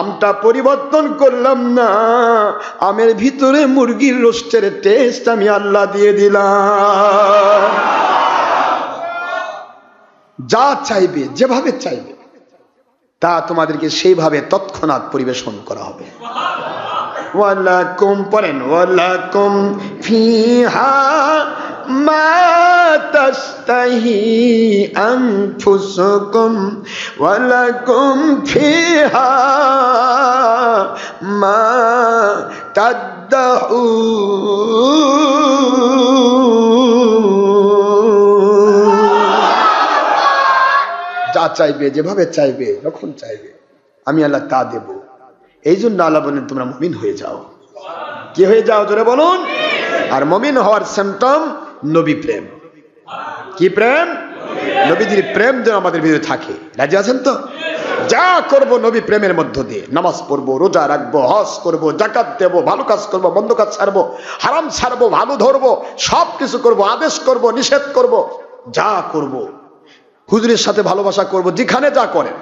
আমটা পরিবর্তন করলাম না, আমের ভিতরে মুরগির রোস্টের টেস্ট আমি আল্লাহ দিয়ে দিলাম। যা চাইবে, যেভাবে চাইবে, তা তোমাদেরকে সেইভাবে তৎক্ষণাৎ পরিবেশন করা হবে। ওয়ালাকুম পড়েন, ওয়ালাকুম ফিহা মা তাশতাহি আনফুসুকুম ওয়ালাকুম ফিহা মা তাদউন। যা চাইবে, যেভাবে চাইবে, যখন চাইবে, আমি আল্লাহ তা দেব। এই জন্য আল্লাহ বলেন তোমরা মুমিন হয়ে যাও। কি হয়ে যাও জোরে বলুন। আর মুমিন হওয়ার সিম্পটম নবী প্রেম। কি প্রেম? নবীজির প্রেম যেন আমাদের ভিতরে থাকে। রাজি আছেন তো? যা করব নবী প্রেমের মধ্য দিয়ে। নামাজ পড়বো, রোজা রাখবো, হজ করবো, যাকাত দেবো, ভালো কাজ করবো, মন্দ কাজ ছাড়বো, হারাম ছাড়বো, ভালো ধরবো, সব কিছু করবো, আদেশ করব, নিষেধ করব, যা করব, হুজুরের সাথে ভালোবাসা করব, যেখানে যা করেন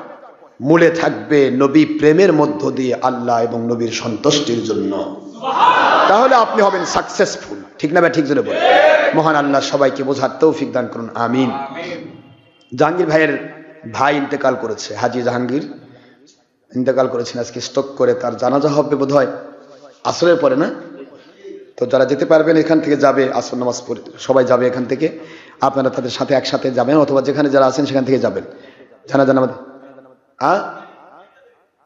মূলে থাকবে নবী প্রেমের মধ্য দিয়ে আল্লাহ এবং নবীর সন্তুষ্টির জন্য। তাহলে আপনি হবেন সাকসেসফুল। ঠিক না ভাই? ঠিক জোরে বলেন। মহান আল্লাহ সবাইকে বোঝার তৌফিক দান করুন, আমিন। জাহাঙ্গীর ভাইয়ের ভাই ইন্তেকাল করেছে, হাজী জাহাঙ্গীর ইন্তেকাল করেছেন আজকে স্ট্রোক করে। তার জানাজা হবে বোধহয় আসরের পরে, না? তো যারা যেতে পারবেন এখান থেকে যাবে, আসর নামাজ পড়ে সবাই যাবে এখান থেকে। আপনারা তাদের সাথে একসাথে যাবেন, অথবা যেখানে যারা আছেন সেখান থেকে যাবেন। জানাজা আমাদের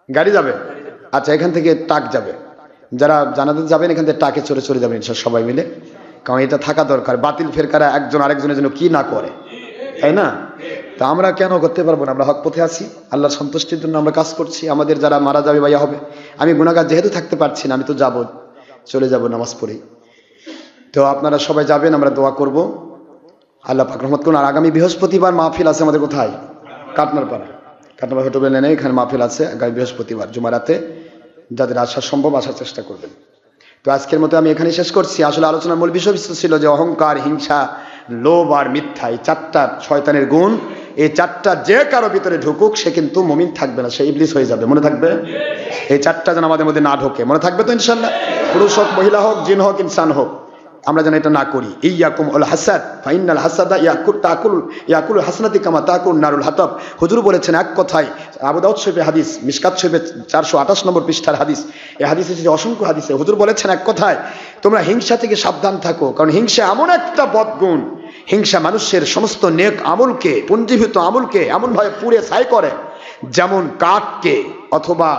গাড়ি যাবে? আচ্ছা, এখান থেকে ট্রাক যাবে। যারা জানাতে যাবেন এখান থেকে ট্রাকে চড়ে চলে যাবেন ইনশাআল্লাহ সবাই মিলে। কারণ এটা থাকা দরকার, বাতিল ফেরকারা একজন আরেকজনের জন্য কি না করে, তাই না? তা আমরা কেন করতে পারবো না? আমরা হক পথে আছি, আল্লাহর সন্তুষ্টির জন্য আমরা কাজ করছি। আমাদের যারা মারা যাবে ভাইয়া হবে, আমি গুনাহগার যেহেতু থাকতে পারছি না, আমি তো যাব, চলে যাব নামাজ পড়ে। তো আপনারা সবাই যাবেন, আমরা দোয়া করব, আল্লাহ পাক রহমত করুন। আর আগামী বৃহস্পতিবার মাহফিল আছে আমাদের। কোথায়? কাটনারপাড়া হোটেল লেনে, এখানে মাহফিল আছে আগামী বৃহস্পতিবার জুমারাতে। যাদের আসা সম্ভব আসার চেষ্টা করবেন। তো আজকের মতো আমি এখানে শেষ করছি। আসলে আলোচনার মূল বিষয় ছিল যে অহংকার, হিংসা, লোভ আর মিথ্যা, এই 4টা শয়তানের গুণ। এই 4টা যে কারো ভিতরে ঢুকুক সে কিন্তু মুমিন থাকবে না, সে ইবলিস হয়ে যাবে। মনে থাকবে? এই 4টা যেন আমাদের মধ্যে না ঢোকে। মনে থাকবে তো ইনশাআল্লাহ? পুরুষ হোক, মহিলা হোক, জিন হোক, ইনসান হোক, আমরা যেন এটা না করি। ইয়াকুম আল হাসাদ ফাইনাল হাসাদা ইয়াকুল হাসনাতি কামা তাকুল নারুল হাতাব। হুজুর বলেছেন এক কথায়, আবু দাউদ শরীফের হাদিস, মিশকাত শরীফের 428 নম্বর পৃষ্ঠার হাদিস। এই হাদিসে যে অসংখ্য হাদিসে হুজুর বলেছেন এক কথায়, তোমরা হিংসা থেকে সাবধান থাকো, কারণ হিংসা এমন একটা বদগুণ, হিংসা মানুষের সমস্ত নেক আমলকে, পুঞ্জীভূত আমলকে এমনভাবে পুড়ে ছাই করে, যেমন কাঠকে অথবা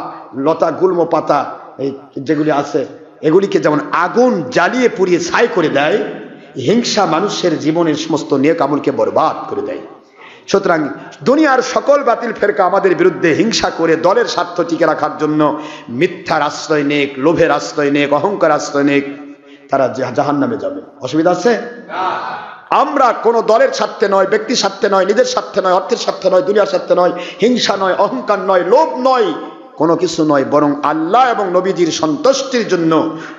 লতা গুল্ম পাতা এই যেগুলি আছে এগুলিকে যেমন আগুন জ্বালিয়ে পুড়িয়ে ছাই করে দেয়, হিংসা মানুষের জীবনের সমস্ত নেক আমলকে বরবাদ করে দেয়। সুতরাং দুনিয়ার সকল বাতিল ফেরকা আমাদের বিরুদ্ধে হিংসা করে দলের স্বার্থ টিকে রাখার জন্য মিথ্যার আশ্রয় নেক, লোভের আশ্রয় নেক, অহংকার আশ্রয় নেক, তারা জাহান্নামে যাবে। অসুবিধা আছে? আমরা কোন দলের স্বার্থে নয়, ব্যক্তির স্বার্থে নয়, নিজের স্বার্থে নয়, অর্থের স্বার্থে নয়, দুনিয়ার স্বার্থে নয়, হিংসা নয়, অহংকার নয়, লোভ নয়, কোনো কিছু নয়, বরং আল্লাহ এবং নবীজির সন্তুষ্টির জন্য,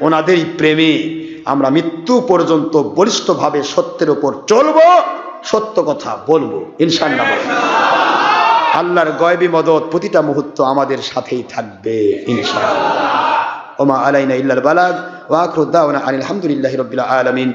ওনাদেরই প্রেমে আমরা মৃত্যু পর্যন্ত বলিষ্ঠভাবে সত্যের উপর চলবো, সত্য কথা বলবো ইনশাআল্লাহ। আল্লাহর গয়বী মদত প্রতিটা মুহূর্ত আমাদের সাথেই থাকবে ইনশাআল্লাহ। ওমা আলাইনা ইল্লাল বালাগ ওয়া আখিরু দাওয়ানা আনিল হামদুলিল্লাহি রাব্বিল আলামিন।